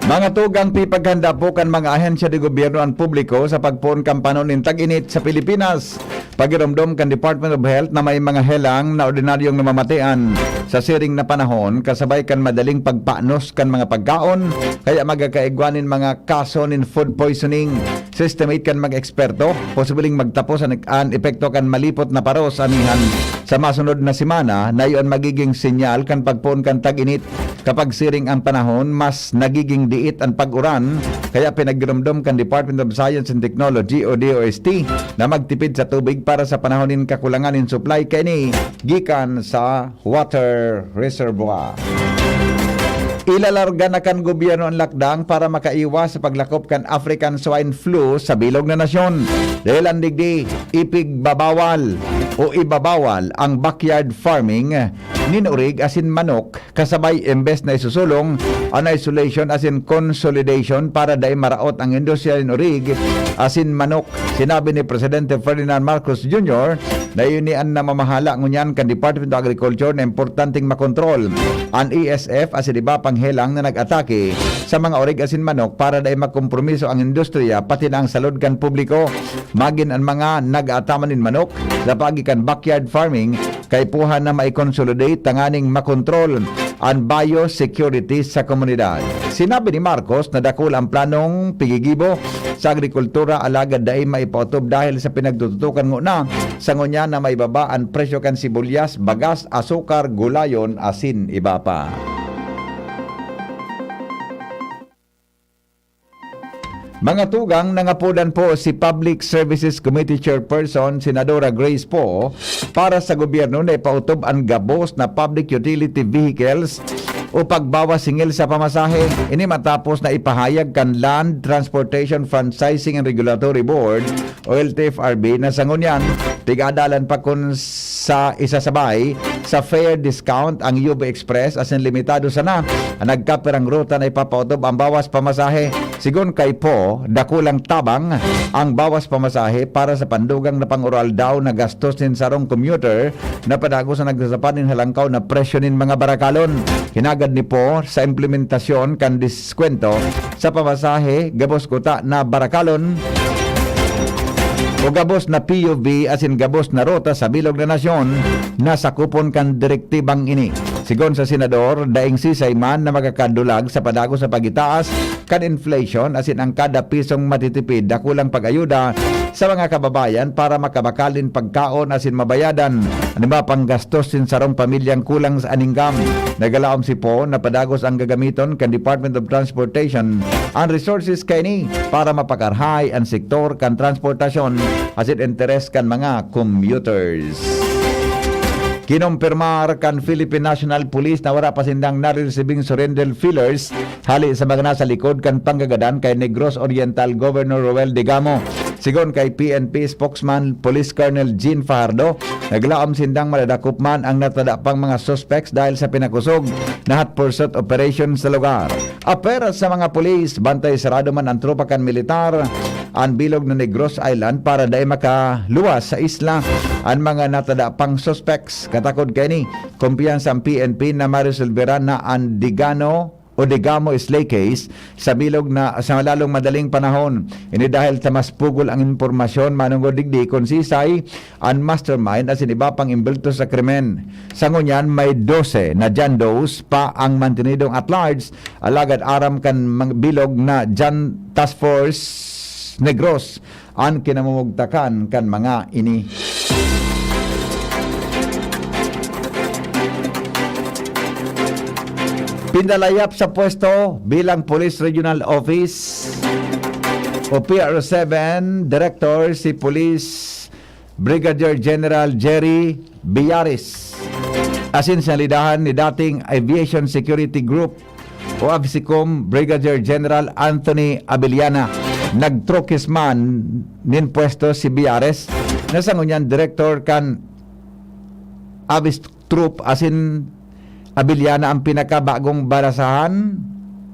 Mga tugang pipaghanda po kan mga ahensya de gobyerno ang publiko sa pagpon kampanon ng tag-init sa Pilipinas. Pagiramdom kan Department of Health na may mga helang na ordinaryong namamatian sa siring na panahon kasabay kan madaling pagpanos kan mga pagkaon kaya magkakaigwanin mga kaso nin food poisoning. Estimate kan mga eksperto posibleng magtapos ang epekto kan malipot na paros anihan sa masunod na semana na iyon magiging sinyal kan pagpon kan tag-init. Kapag siring ang panahon, mas nagiging diit ang pag-uran, kaya pinagdumdum kan Department of Science and Technology o DOST na magtipid sa tubig para sa panahon nin kakulangan in supply kini gikan sa water reservoir. Ilalarga na kan gobyerno ang lakdang para makaiwas sa paglakop kan African swine flu sa bilog na nasyon. Dahil ang digdi, ipigbabawal o ibabawal ang backyard farming ninurig asin manok kasabay imbes na isusulong ang isolation asin consolidation para dai maraot ang industriya ninurig asin manok. Sinabi ni Presidente Ferdinand Marcos Jr. na yunian na mamahala ngunyan kan Department of Agriculture na importanteng makontrol ang ESF asin iba panghelang na nag-atake sa mga orig asin manok para dai makompromiso ang industriya pati na ang salud kan publiko. Magin ang mga nag-aatamanin manok sa pagikan backyard farming kay puha na mai-consolidate tanganing makontrol ang biosecurity sa komunidad. Sinabi ni Marcos na dakol ang planong pigigibo sa agrikultura alagad dai maipautob dahil sa pinagtututukan nguna sa ngunya na maibaba ang presyo kan sibuyas, bagas, asukar, gulayon, asin, iba pa. Mga tugang, nangapudan po si Public Services Committee Chairperson Senadora Grace Poe para sa gobyerno na ipautob ang gabos na public utility vehicles o pagbawas singil sa pamasahe. Ini matapos na ipahayag kan Land Transportation Franchising and Regulatory Board o LTFRB na sa ngunyan, tigadalan pa kun sa isasabay sa fair discount ang UB Express as in limitado sana ang nagkapirang ruta na ipapautob ang bawas pamasahe. Sigon kay Po, dakulang tabang ang bawas pamasahe para sa pandugang na pangural daw na gastos nin sarong commuter na padago sa nagsasapan nin halangkaw na presyo nin mga barakalon. Hinagad ni Po sa implementasyon kan diskwento sa pamasahe gabos kuta na barakalon o gabos na PUV as in gabos na ruta sa bilog na nasyon na sakupon kan direktibang ini. Sigon sa senador, daing sisay man na magakadulag sa padago sa pagitaas kan inflation as in ang kada pisong matitipid dakulang pag-ayuda sa mga kababayan para makabakalin pagkaon as in mabayadan ano ba panggastos sin sarong pamilyang kulang sa aningkam. Nagalaom si Po na padagos ang gagamiton kan Department of Transportation ang resources kay ni para mapakarhay ang sektor kan transportasyon as in interes kan mga commuters. Kinumpirmar kan Philippine National Police na wala pa sindang narecibing surrender fillers hali sa mga nasa likod kan panggagadan kay Negros Oriental Governor Roel Digamo. Sigon kay PNP spokesman Police Colonel Jean Fajardo, naglaom sindang maladakop man ang natada pang mga suspects dahil sa pinakusog na hot pursuit operation sa lugar. Apera sa mga pulis, bantay sarado man ang tropa kan militar ang bilog na Negros Island para dahil makaluwas sa isla ang mga natada pang suspects. Katakod kay ni, kumpiyansa ang PNP na marisolveran na ang Digamo Slay case sa bilog na sa lalong madaling panahon. Ini dahil sa mas pugol ang impormasyon manungod digdi kung sisay ang mastermind as in iba pang imbulto sa krimen. Sa ngunyan may 12 na John Does pa ang mantinidong at large alagad aram kan bilog na John Task Force Negros ang kinamumugtakan kan mga ini. Pindalayap sa pwesto bilang Police Regional Office o PRO7 Director si Police Brigadier General Jerry Villares. Asin sa lidahan ni dating Aviation Security Group o ABSICOM Brigadier General Anthony Abellana. Nagtrokis man nin pwesto si Villares na sa ngunyan Director kan Abis Troop asin Abellana ang pinakabagong balasahan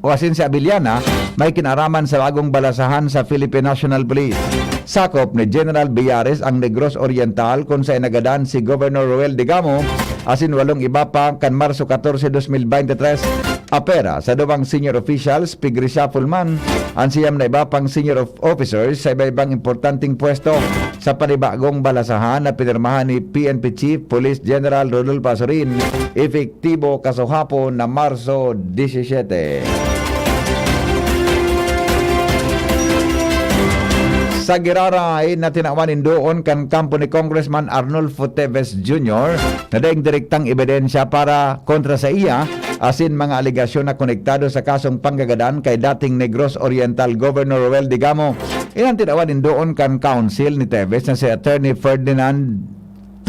o asin si Abellana may kinaraman sa bagong balasahan sa Philippine National Police. Sakop ni General Villares ang Negros Oriental kung sa inagadan si Governor Roel Digamo asin 8 iba pa kan Marso 14, 2023. Apera sa duwang senior officials pigrishuffle man ang siyam na iba pang senior officers sa iba-ibang importanteng pwesto sa panibagong balasahan na pinirmahan ni PNP Chief Police General Rodolfo Azorin efektibo kasuhapon na Marso 17. Sa Giraray na tinawanin doon kan kampo ni Congressman Arnulfo Teves Jr. na daing direktang ebidensya para kontra sa iya asin mga aligasyon na konektado sa kasong panggagadan kay dating Negros Oriental Governor Roel Digamo. Ilang tinawanin doon kan counsel ni Teves na si Attorney Ferdinand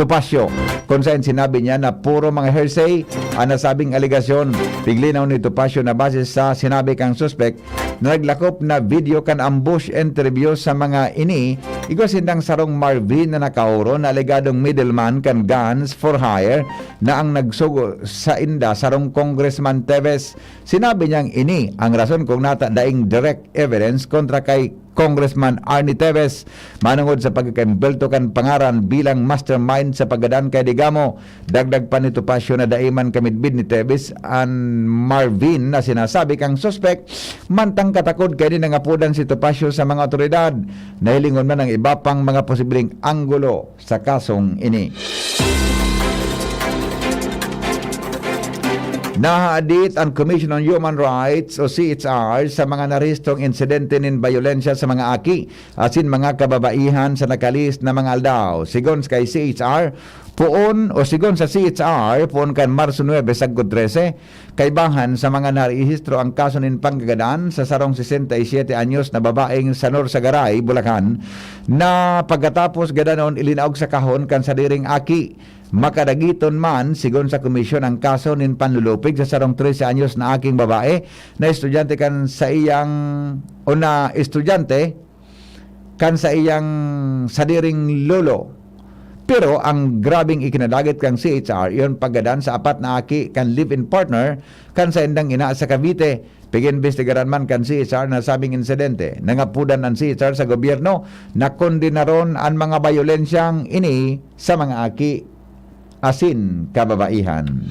Topacio kung saan sinabi niya na puro mga hearsay ang nasabing aligasyon. Piglinaw ni Topacio na base sa sinabi kang suspect na naglakop na video kan ambush interview sa mga ini igosindang sarong Marvin na nakauro na alegadong middleman kan guns for hire na ang nagsugo sa inda sarong Congressman Teves. Sinabi niyang ini ang rason kung nata daing direct evidence kontra kay Congressman Arnie Teves manungod sa pagkakaimbelto kan pangaran bilang mastermind sa paggadan kay Digamo. Dagdag pa ni Topacio na daiman kamidbid ni Teves ang Marvin na sinasabi kang suspect mantang katakod kay din nangapudan si Topacio sa mga otoridad. Nahilingon man ang iba pang mga posibleng anggulo sa kasong ini. Nahaadit ang Commission on Human Rights o CHR sa mga narehistong insidente nin bayolensya sa mga aki asin mga kababaihan sa nakalis na mga aldaw. Sigon kay CHR, Puon o sigon sa CHR, puon kan Marso 9 sagod 13, kaibahan sa mga narehistro ang kaso nin panggagadaan sa sarong 67 anyos na babaeng Sanor Sagaray, Bulacan, na pagkatapos gadanon ilinaog sa kahon kan sa diring aki. Makadagiton man, sigon sa komisyon, ang kaso nin panlulupig sa sarong 13 anyos na aking babae na estudyante kan sa iyang o na estudyante kan sa iyang sadiring lolo. Pero ang grabing ikinadagit kang CHR, iyon paggadan sa apat na aki kan live-in partner kan sa indang ina sa Cavite. Pag-investigaran man kan CHR na sabing insidente. Nangapudan ang CHR sa gobyerno na kondinaron ang mga bayolensyang ini sa mga aki asin kababaihan.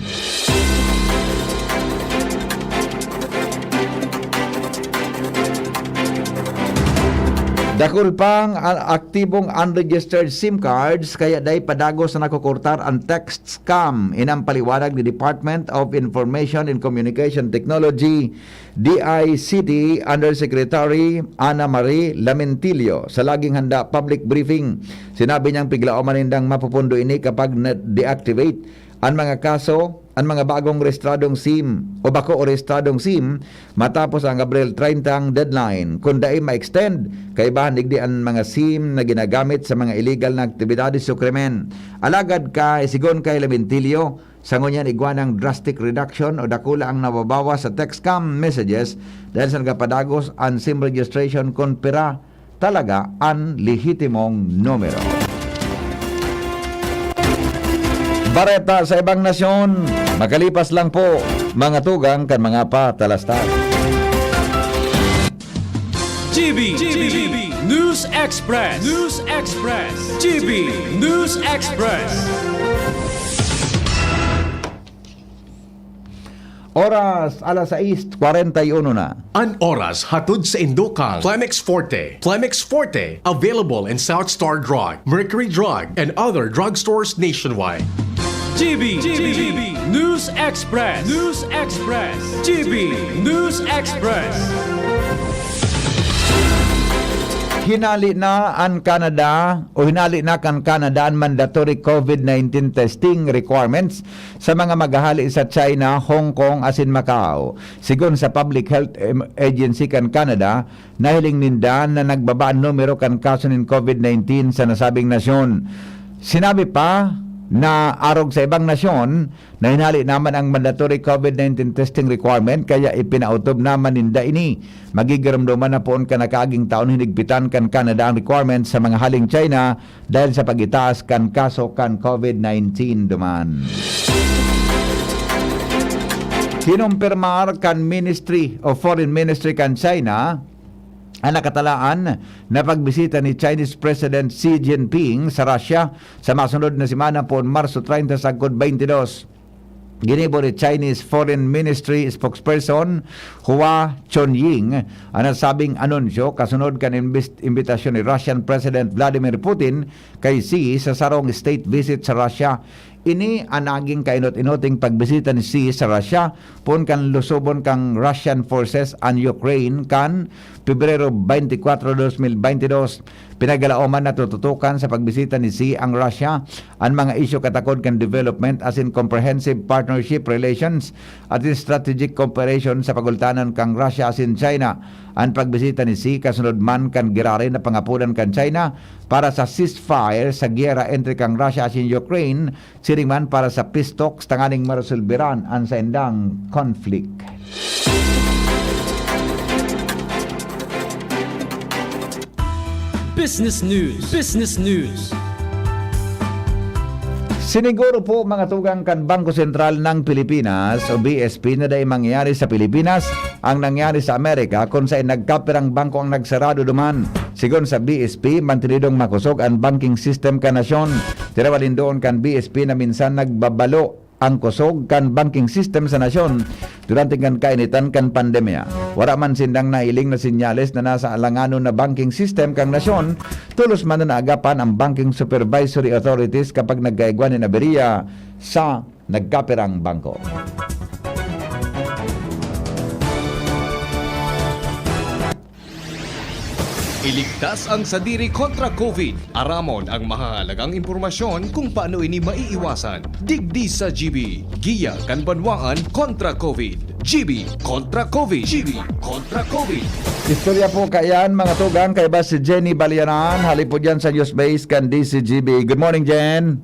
Dakul pang aktibong unregistered SIM cards kaya day padagos na nakukurtar ang text scam. Inang paliwanag ni Department of Information and Communication Technology DICT Undersecretary Ana Marie Lamentilio sa laging handa public briefing. Sinabi niyang piglaon manindang mapupundo ini kapag na-deactivate ang mga kaso, ang mga bagong rehistradong SIM o bako o rehistradong SIM matapos ang Abril 30 ang deadline. Kung dai ma-extend, kaibahan digdi ang mga SIM na ginagamit sa mga illegal na aktibidades sa krimen. Alagad ka, sigon kay Lamentilio, sa ngunyan igwanang drastic reduction o dakula ang nababawa sa text scam messages dahil sa nagapadagos ang SIM registration kung pera talaga ang lehitimong numero. Bareta sa ibang nasyon, makalipas lang po mga tugang kan mga patalastas. GB News Express. GB News Express. Oras alas 6:41 na. An oras hatod sa Indokang Plemex Forte. Plemex Forte, available in South Star Drug, Mercury Drug, and other drugstores nationwide. GB News Express. GB News Express. Hinali na ang Canada o hinali na kan Canada ang mandatory COVID-19 testing requirements sa mga maghahali sa China, Hong Kong, asin Macau. Sigon sa Public Health Agency kan Canada, nahiling ninda na nagbaba ang numero kan kaso ng COVID-19 sa nasabing nasyon. Sinabi pa na arog sa ibang nasyon na hinali naman ang mandatory COVID-19 testing requirement kaya ipinautob naman ninda ini. Magigiramdaman na poon ka nakaaging taon hinigpitan kan Canada ang requirement sa mga haling China dahil sa pagitaas kan kaso kan COVID-19 duman. Kinumpirmar kan Ministry of Foreign Ministry kan China ang nakatalaan na pagbisita ni Chinese President Xi Jinping sa Russia sa masunod na semana po Marso 30 sagod 22. Ginibo ni Chinese Foreign Ministry spokesperson Hua Chunying ang nasabing anunsyo kasunod kan imbitasyon ni Russian President Vladimir Putin kay Xi sa sarong state visit sa Russia. Ini ang naging kainot-inoting pagbisita ni Xi sa Russia pun kan lusubon kang Russian forces an Ukraine kan Pebrero 24, 2022. Pinagalaoman na tututukan sa pagbisita ni Xi ang Russia ang mga isyu katakod kan development as in comprehensive partnership relations at in strategic cooperation sa pagultanan kang Russia as in China. Ang pagbisita ni Xi kasunod man kan girare na pangapunan kan China para sa ceasefire sa giyera entre kang Russia as in Ukraine, siring man para sa peace talks tanganing maresolberan ang sa indang conflict. Business News. Siniguro po mga tugang kan Bangko Sentral ng Pilipinas o BSP na dahil mangyayari sa Pilipinas ang nangyari sa Amerika kung saan nagkapirang bangko ang nagsarado duman. Sigon sa BSP, mantinidong makusog ang banking system ka nasyon. Tirawalin doon kan BSP na minsan nagbabalo ang kusog kan banking system sa nasyon durante kan kainitan kan pandemya. Wala man sindang nailing na sinyales na nasa alanganon na banking system kang nasyon, tulos man na naagapan ang banking supervisory authorities kapag nagkaigwan ni aberya sa nagkapirang bangko. Iligtas ang sadiri kontra COVID. Aramon ang mahalagang impormasyon kung paano ini maiiwasan. Digdi sa GB. Giya Kanbanwaan kontra COVID. GB kontra COVID. GB kontra COVID. Istorya po kayan mga tugang kay ba si Jenny Balianan. Halip po dyan sa News Base kan DCGB. Good morning, Jen.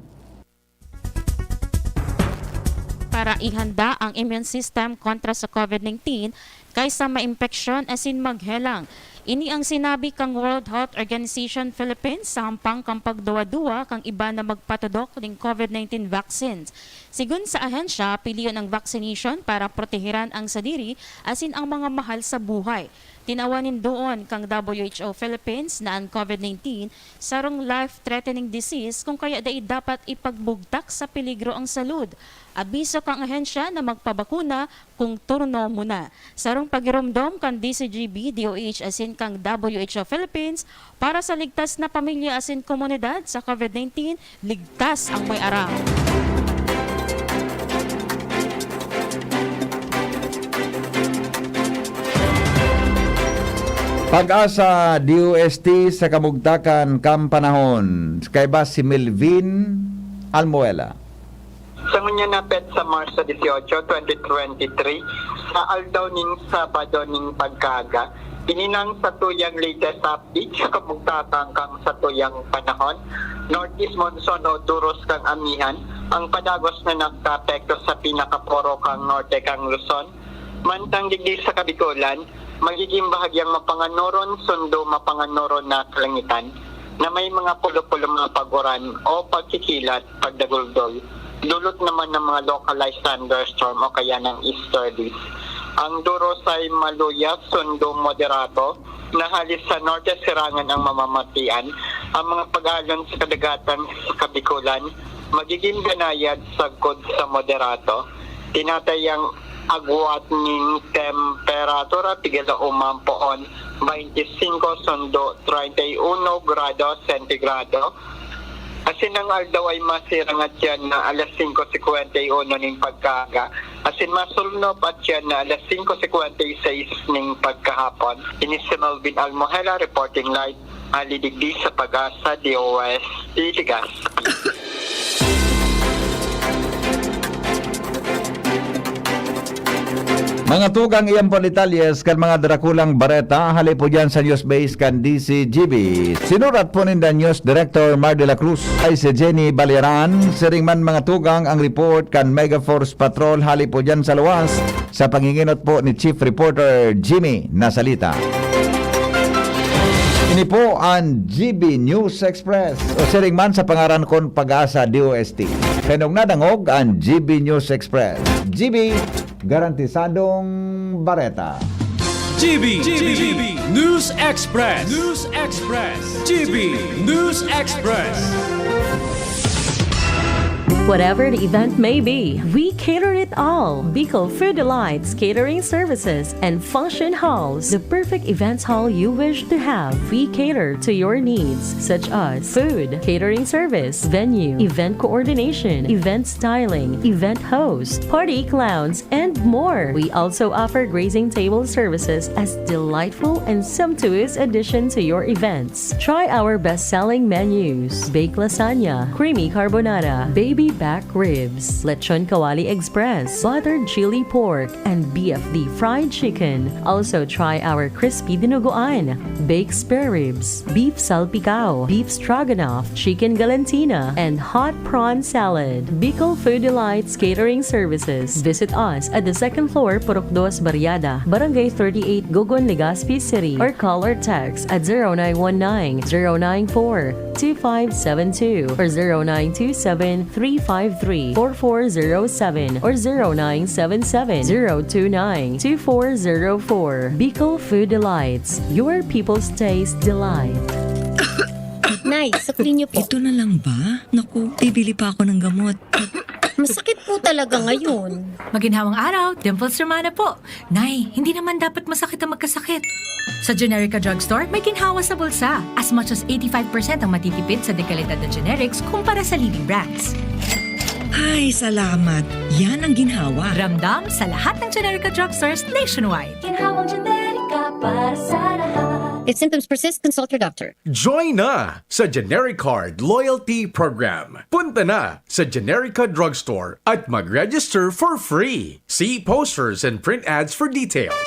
Para ihanda ang immune system kontra sa COVID-19 kaysa maimpeksyon asin maghelang. Ini ang sinabi kang World Health Organization Philippines sa hampang kang pagduwa-duwa kang iba na magpatudok ng COVID-19 vaccines. Sigun sa ahensya, piliyon ang vaccination para protehiran ang sadiri asin ang mga mahal sa buhay. Tinawanin doon kang WHO Philippines na ang COVID-19 sarong life-threatening disease kung kaya dapat ipagbugtak sa peligro ang salud. Abiso kang ahensya na magpabakuna kung turno muna. Sarong pagiromdom kang DCGB, DOH asin kang WHO Philippines para sa ligtas na pamilya asin komunidad sa COVID-19, ligtas ang may arang. Pag-asa DOST sa kamugtakan kampanahon. Kay ba si Melvin Almuela. Sa ngunya napet sa Marso 18, 2023, sa aldaw ning Sabado ning pagkaga, ininang sa tuyang latest update sa kamugtakan kang sa tuyang panahon, Northeast Monsoon o Duros kang Amihan, ang padagos na nagka-apekto sa pinakaporo kang Norte kang Luzon, mantang digdi sa Kabikulan, magiging bahagyang mapanganoron sundo mapanganoron na kalangitan na may mga pulo-pulo mga paguran o pagkikilat, pagdaguldol. Dulot naman ng mga localized thunderstorm o kaya ng easterlies. Ang duros ay maluya, sundo, moderato, na halis sa norte sirangan ang mamamatian. Ang mga pag-alon sa kadagatan sa Kabikulan, magiging ganayad sagkod sa moderato. Tinatayang agwat ng temperatura tigila umampoon 25 sundo 31 grado sentigrado. Asin ang aldaw ay masirang at yan na alas 5:51 ning pagkaga. Asin masulnop at yan na alas 5:56 ning pagkahapon. Ini si Melvin Almohela reporting live alidigdi sa Pag-asa DOST Legazpi. Mga tugang iyang politalyes kan mga drakulang bareta, halip po dyan sa News Base kan DCGB. Sinurat po ninda News Director Mar de la Cruz ay si Jenny Baliaran. Siring man mga tugang ang report kan Mega Force Patrol, halip po dyan sa luwas sa panginginot po ni Chief Reporter Jimmy Nasalita. Ini po ang GB News Express o siring man sa pangaran kon Pag-asa DOST. Kanong nadangog ang GB News Express. GB garantisadong bareta. GB News Express. GB News Express. Whatever the event may be, we cater it all. Bicol Food Delights Catering Services and Function Halls, the perfect events hall you wish to have. We cater to your needs such as food, catering service, venue, event coordination, event styling, event host, party clowns, and more. We also offer grazing table services as delightful and sumptuous addition to your events. Try our best-selling menus: baked lasagna, creamy carbonara, baby back ribs, lechon kawali express, buttered chili pork, and BFD fried chicken. Also try our crispy dinuguan, baked spare ribs, beef salpicao, beef stroganoff, chicken galantina, and hot prawn salad. Bicol Food Delights Catering Services. Visit us at the second floor, Purok 2, Barriada, Barangay 38, Gogon, Legazpi City, or call or text at 0919-094-2572 or 0927-353-4407 or 0977-029-2404. Bicol Food Delights, your people's taste delight. Nay, saklin niyo po. Ito na lang ba? Naku, bibili pa ako ng gamot. Masakit po talaga ngayon. Maginhawang araw, Dimples Romana po. Nay, hindi naman dapat masakit ang magkasakit. Sa Generica Drugstore, may ginhawa sa bulsa. As much as 85% ang matitipid sa dekalidad na generics kumpara sa leading brands. Ay, salamat. Yan ang ginhawa. Ramdam sa lahat ng Generica Drugstores nationwide. Ginhawang Generica para sa lahat. If symptoms persist, consult your doctor. Join na sa Generic Card Loyalty Program. Punta na sa Generica Drugstore at mag-register for free. See posters and print ads for details.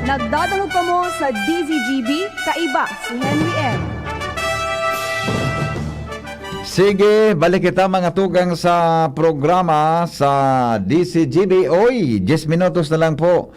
Nagdadalog ka mo sa DZGB, kaiba si Henry M. Sige, balik kita mga tugang sa programa sa DCGB. Oy, 10 minutos na lang po.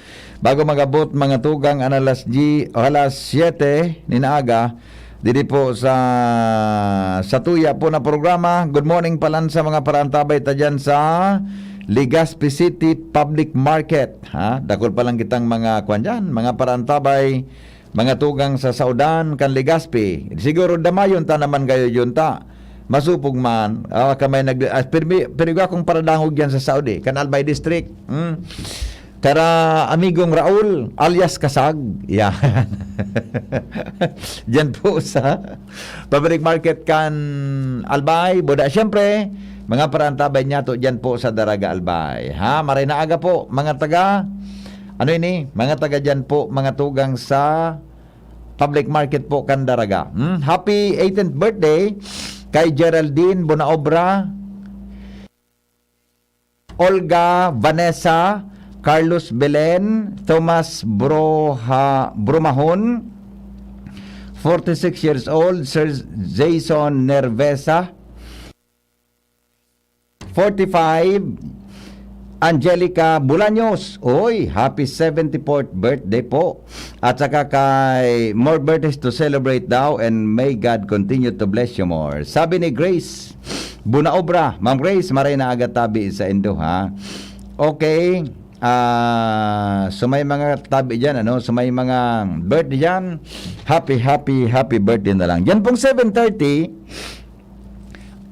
Bago magabot mga tugang alas 7 ninaaga, dito po sa tuya po na programa. Good morning palan sa mga parantabay ta dyan sa Legazpi City Public Market. Ha? Dakol pa lang kitang mga kwan dyan, mga parantabay, mga tugang sa Saudan, kan Legazpi. Siguro damayon ta naman kayo yun ta. Masupog man, kamay pero akong paradangog yan sa Saudi, kan Albay District. Kara amigong Raul alias Kasag. Yan. Diyan po sa Public Market kan Albay, Boda. Siyempre, mga parantabay niya to diyan po sa Daraga Albay. Ha, maray na aga po mga taga mga taga diyan po, mga tugang sa Public Market po kan Daraga. Happy 18th birthday kay Geraldine Bonaobra, Olga Vanessa, Carlos Belen, Thomas Brumahon, 46 years old, Sir Jason Nervesa, 45, Angelica Bulaños. Oy, happy 74th birthday po. At saka kay more birthdays to celebrate daw, and may God continue to bless you more. Sabi ni Grace Bunaobra, Ma'am Grace, maray na agad tabi sa Indo, ha? Okay. So may mga tabi dyan, so may mga birthday dyan. Happy birthday na lang. Yan pong 7:30.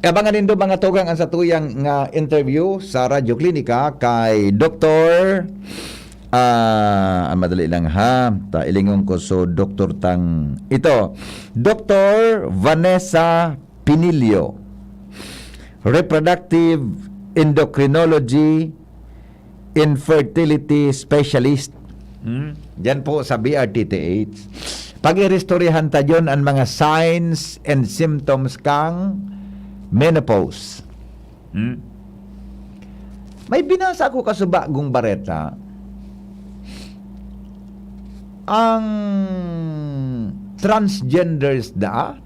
Abangan din do mga tugang ang satuyang nga interview sa Radio Klinika kay Dr. Madali lang ha. Ilingon ko so Dr. Tang. Ito, Dr. Vanessa Pinilio, Reproductive Endocrinology Infertility Specialist. Diyan po sa BRTTH. Pag-irestoryahan ta yun ang mga signs and symptoms kang menopause. May binasa ako kasubagong bareta. Ang transgenders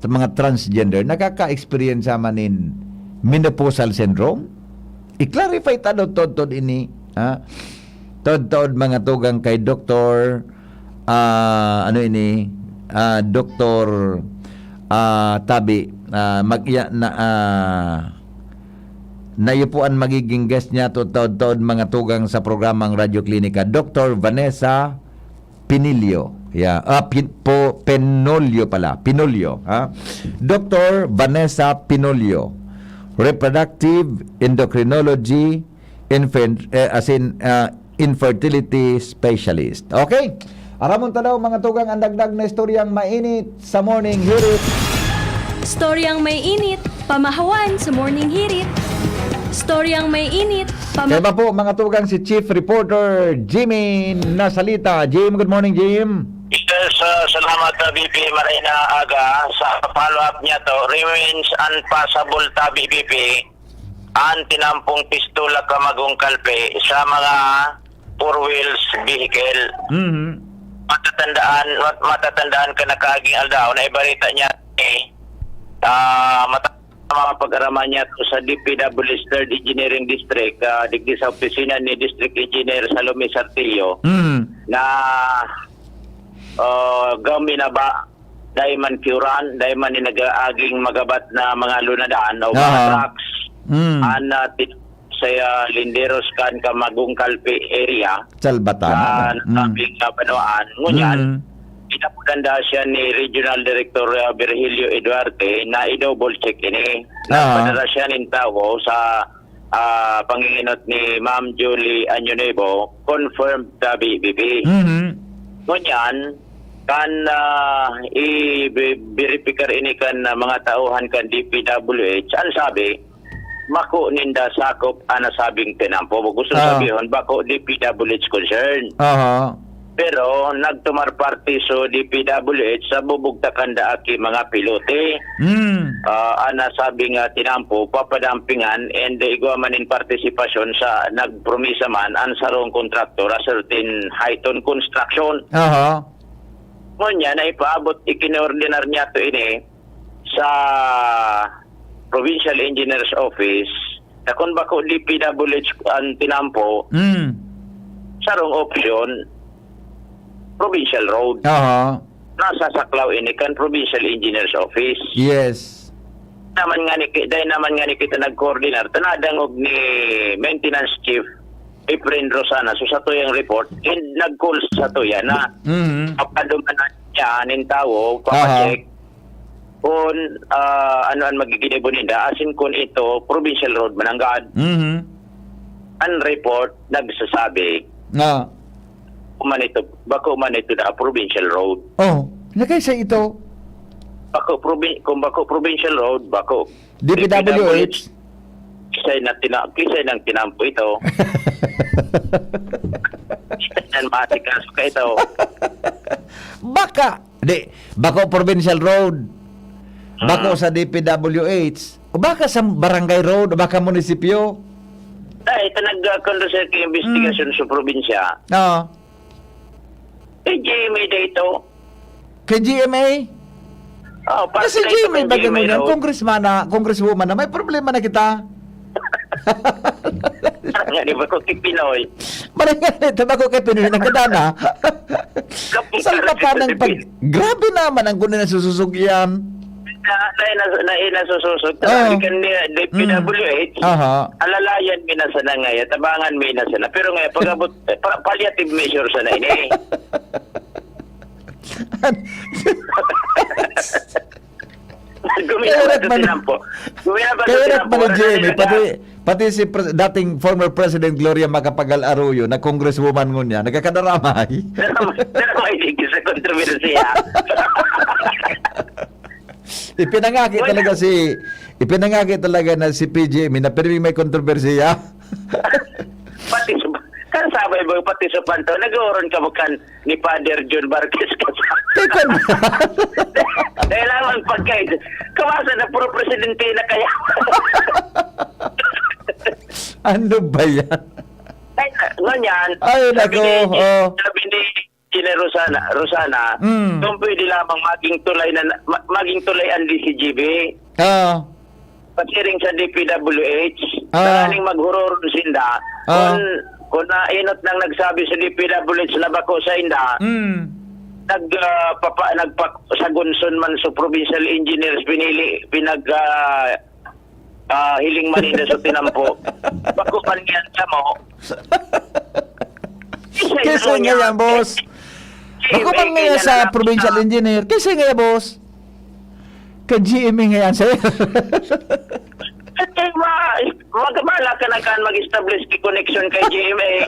mga transgender, nakaka-experience manin menopausal syndrome. I-clarify ta tod ini. Tod mga tugang kay Dr. Dr. Tabi, nayupuan magiging guest niya tod mga tugang sa programang Radio Klinika, Dr. Vanessa Pinilio. Pinolio pala. Pinolio, ha? Dr. Vanessa Pinolio, Reproductive Endocrinology Infertility Specialist. Okay? Aramon tanaw mga tugang ang dagdag na istoryang mainit sa Morning Hirit. Storyang may init, pamahawan sa Morning Hirit. Storyang may init, Kaya ba po mga tugang si Chief Reporter Jimmy Nasalita. Jim, good morning Jim. Yes, salamat VP Marina Aga sa follow-up niya to. Remains unpassable tabi VP ang tinampong pistola kamagong kalpe sa mga four wheels vehicle. Matatandaan ka na kaaging aldaw na ibarita niya mga pag-araman niya sa DPW's 3rd Engineering District, digdi sa opisina ni District Engineer Salome Sartillo, na gamina ba daiman Curan, daiman ni nag-aaging magabat na mga lunadaan o mga trucks sa Linderos kan Kamagong Kalpe area Salbatan nabing Banoan. Ngunyan, pinapaganda siya ni Regional Director Virgilio Eduarte na i-double check ini. Napadala siya ng tao sa panginginot ni Ma'am Julie Anyonebo, confirmed sa BBB. Ngunyan, kan i-verify ini kan mga tauhan kan DPWH, ang sabi, mako ninda sakop ana sabing tinampo. Gusto sabihin, bako DPWH concern. Pero nagtumar party so DPWH sa bubugtakan da aki mga pilote. Ana sabi nga tinampo papadampingan and igwa man in participation sa nagpromisa man ang sarong kontraktor a certain height on construction. Aha. Ngonya na ipaabot ikineordinar niya to ini sa Provincial Engineer's Office na kung bako DPWH ang tinampo sarong option Provincial Road. Aha. Nasa Saklaw ini kan Provincial Engineer's Office. Yes. Naman nga ni kita nag-coordinar tanadang og ni Maintenance Chief Efren Rosana so sa tuyang report and nag-call sa tuya na kapadumanan niya nin tawo papacheck kung ano ang magigibo ninda asin kung ito Provincial Road mananggad. Ang report nagsasabi na bako man ito na Provincial Road. Oh, nakaysa ito. Kung bako Provincial Road, bako DPWH. Kisay ng tinampo ito. Yan matikaso ka ito. Bako Provincial Road. Bako sa DPWH. O baka sa Barangay Road, o baka munisipyo. Ito nag-conduct ng investigation sa probinsya. Oo. GMA dito. Kay GMA? Oh, kasi GMA ba ganun yan? Congresswoman na, may problema na kita. Nga, di ba ko kay Pinoy? Marang ito ba ko kay Pinoy nagkadana? Salpa ka ng grabe naman ang kunin na sususog yan. Nasususog. Tabi ka ni DPWH. Alalayan minasa na ngayon. Tabangan minasa na. Pero ngayon, pag-abot, palliative measure sa na ini. Kayarat man ni Jamie, pati si dating former President Gloria Macapagal Arroyo na congresswoman ngunya, nagkakadaramay. Daramay digit sa kontrobersiya. Ipinangaki talaga na si PGM na pero may kontrobersiya. Pati kan sabay ba pati sa panto nag-oron ka bukan ni Father John Barquez ka. Dahil lang pagkait. Kawasa na puro presidente na kaya. Ano ba yan? Nganyan. Ay, nako. Sabi ni Rosana, kung pwede lamang maging tulay ang DCGB. Pasiring sa DPWH, maraming maghuroron sinda. Kung nainot nang nagsabi sa DPWH na bako sa inda, nagpasagunson man sa provincial engineers hiling manina sa tinampo. Bako man yan sa mo. Kesa nga yan, boss. Bako man nga yan sa provincial engineer. Kesa nga yan, boss. Ka-GMA nga yan, sir. Magabala ka na kan mag-establish ki connection kay GMA.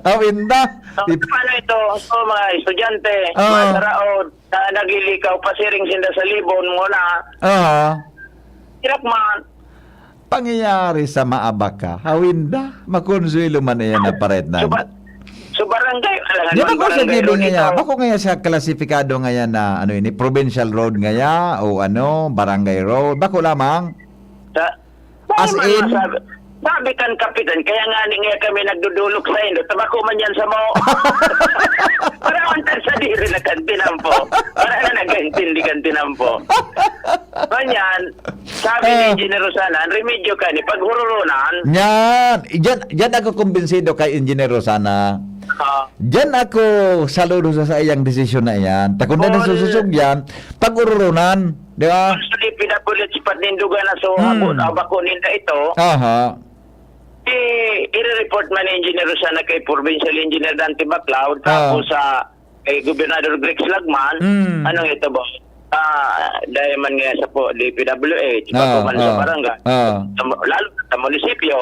Awinda. Paano ito? So, mga estudyante, mga taraod, na nagilikaw, pasiring sinda sa libon muna. Hirap man. Pangyayari sa maabaka. Awinda. Makonsuelo man na yan na paret na. So barangay, di ba ko sa gibi ngaya? Bako ngaya sa klasifikado ngaya na ano ini provincial road ngaya o ano barangay road? Bako lamang. As in sabi kan kapitan kaya nga ni nga kami nagdudulok sa indo. Tabako man yan sa mo. Para man sa diri na kantinampo. Para na nagintindi kantinampo. Kanyan, sabi ni Engineer Rosana, remedyo ka ni paghururunan. Yan ako kumbinsido kay Engineer Rosana. Diyan ako saludo sa iyang desisyon na yan. Takunda na sususog yan, pag-ururunan. Di ba? Gusto di pinapulit si Patindugan na so abako ninda ito. I-report man ni Engineer Rosana kay Provincial Engineer Dante Baclaud tapos sa kay Gobernador Grex Lagman. Anong ito ba? Dahil man nga sa po DPWH, bago man sa barangay, lalo sa munisipyo,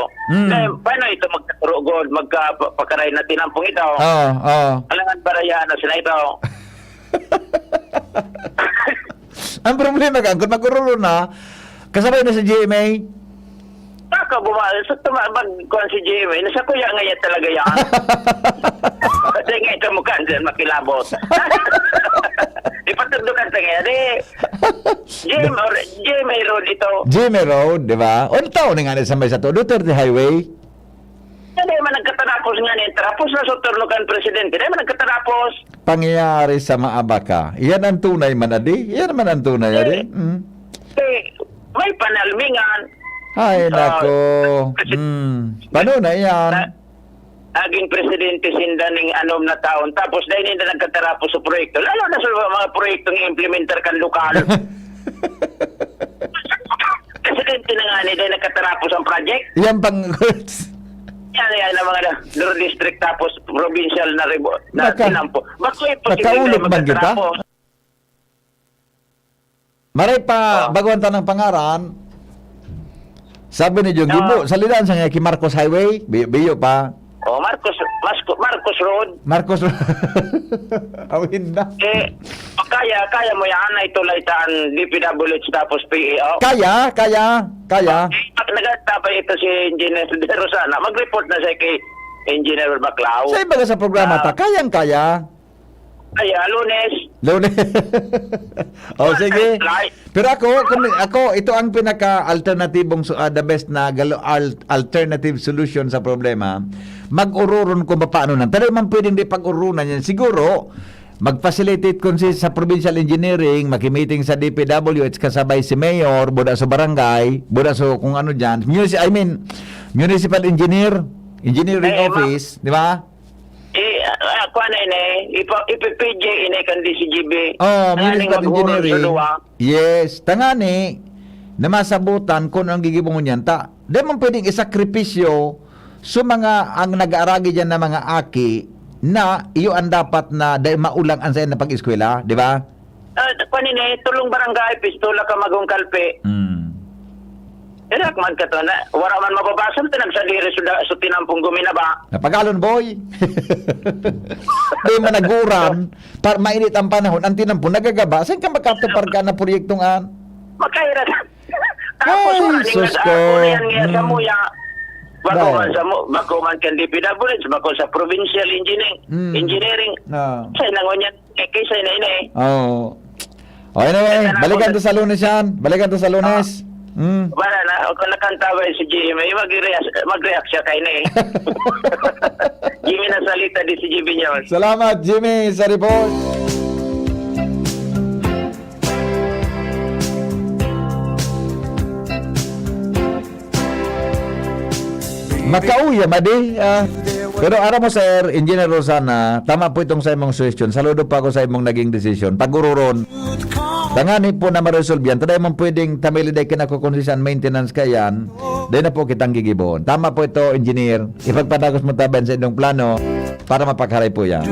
paano ito magkaturugod, magkapakaray na tinampong ito? Alangan barayaan na sila ito. Ang problema ka, kung magkarulo na, kasabay na sa GMA? Baka bumalik, sa tumabag ko si GMA, nasa kuya ngayon talaga yan. makilabot. Ipatugdukan sa kanya. Jimmy Road ito. Jimmy Road, di ba? Ano taon nga sa may sa to? Duterte Highway? Hindi man nagkatarapos nga niya. Tapos na sa turnukan presidente. Hindi man nagkatarapos. Pangyayari sa Maabaka. Yan ang tunay man, adi? Yan man ang tunay, adi? May panalmingan. Ay, nako. Paano na yan? Aging presidente sindaning anom na taon. Tapos dahil hindi na nagkatarapos sa proyekto. Lalo na sa mga proyektong i-implementer kan lokal. Kasi na nga ni dahil nagkatarapos ang project. Yan pang... Yan ang mga district tapos provincial na tinampo. Nakaulog man kita? Maray pa, baguhan ta ng pangaran, sabi ni Jong Gibo, salidan sa nga kay Marcos Highway, biyo pa. Marcos Road. Marcos Road. Awin na. Kaya mo yan na itulaitaan DPWH tapos PEO. Kaya. Nagtapay ito si Engineer De Rosana. Mag-report na siya kay Engineer Baclao. Sa iba sa programa ta, kaya. Kaya, Lunes. Sige. Pero ako, ito ang pinaka-alternatibong the best na alternative solution sa problema. Mag-ururon kung paano nan. Pero man pwedeng di pag-urunan yan. Siguro, mag-facilitate consist sa provincial engineering, makimeeting sa DPWH kasabay si mayor, buda sa barangay, buda sa kung ano dyan. Municipal engineering office, di ba? Ako na ipipj kan DCGB. Municipal engineering. Yes, tangani na masabutan kung ang gigibong niyan. Di man pwedeng isakripisyo sa mga ang nag-aaragi dyan na mga aki na iyo ang dapat na dahil maulang ang sayan na pag-eskwela, di ba? Tulong barangay, pistola ka magong kalpe. Enak man ka to na, wala man mababasa, tinagsaliri sa tinampong gumina ba? Napagalon, boy. Di man naguran, para mainit ang panahon, ang tinampong nagagaba, saan ka makatupar ka na proyektong an? Makahirat. Tapos maraming nag-ako na yan nga sa muya. Bako man kan DPWH, bako sa provincial engineering. Sa'yo nangon yan, kaysa na Anyway, balikan to sa Lunes yan. Wala na, kung nakantaway si Jimmy, mag-react siya kay na Jimmy na salita di si Jimmy niya. Salamat, Jimmy, sa report. Makauya, madi. Pero aram mo, sir, Engineer Rosana, tama po itong sa imong suggestion. Saludo pa ako sa imong naging decision. Pagururon, tangani po na ma-resolve yan. Taday mong pwedeng tamiliday kinakukonsisyan maintenance kayan. Dahil na po kitang gigibon. Tama po ito, Engineer. Ipagpadagos mo taban sa inyong plano para mapagharay po yan.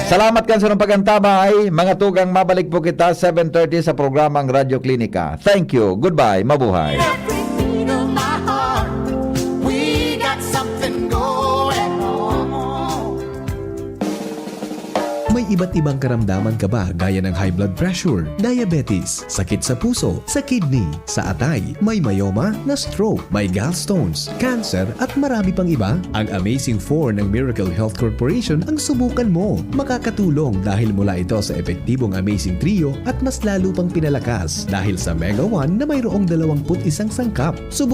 Salamat kan sa pagantabay. Mga tugang, mabalik po kita 7:30 sa programang Radyo Klinika. Thank you. Goodbye. Mabuhay. May iba't ibang karamdaman ka ba gaya ng high blood pressure, diabetes, sakit sa puso, sa kidney, sa atay, may myoma, na stroke, may gallstones, cancer at marami pang iba? Ang Amazing 4 ng Miracle Health Corporation ang subukan mo. Makakatulong dahil mula ito sa epektibong Amazing Trio at mas lalo pang pinalakas dahil sa Mega 1 na mayroong 21 sangkap. Subukan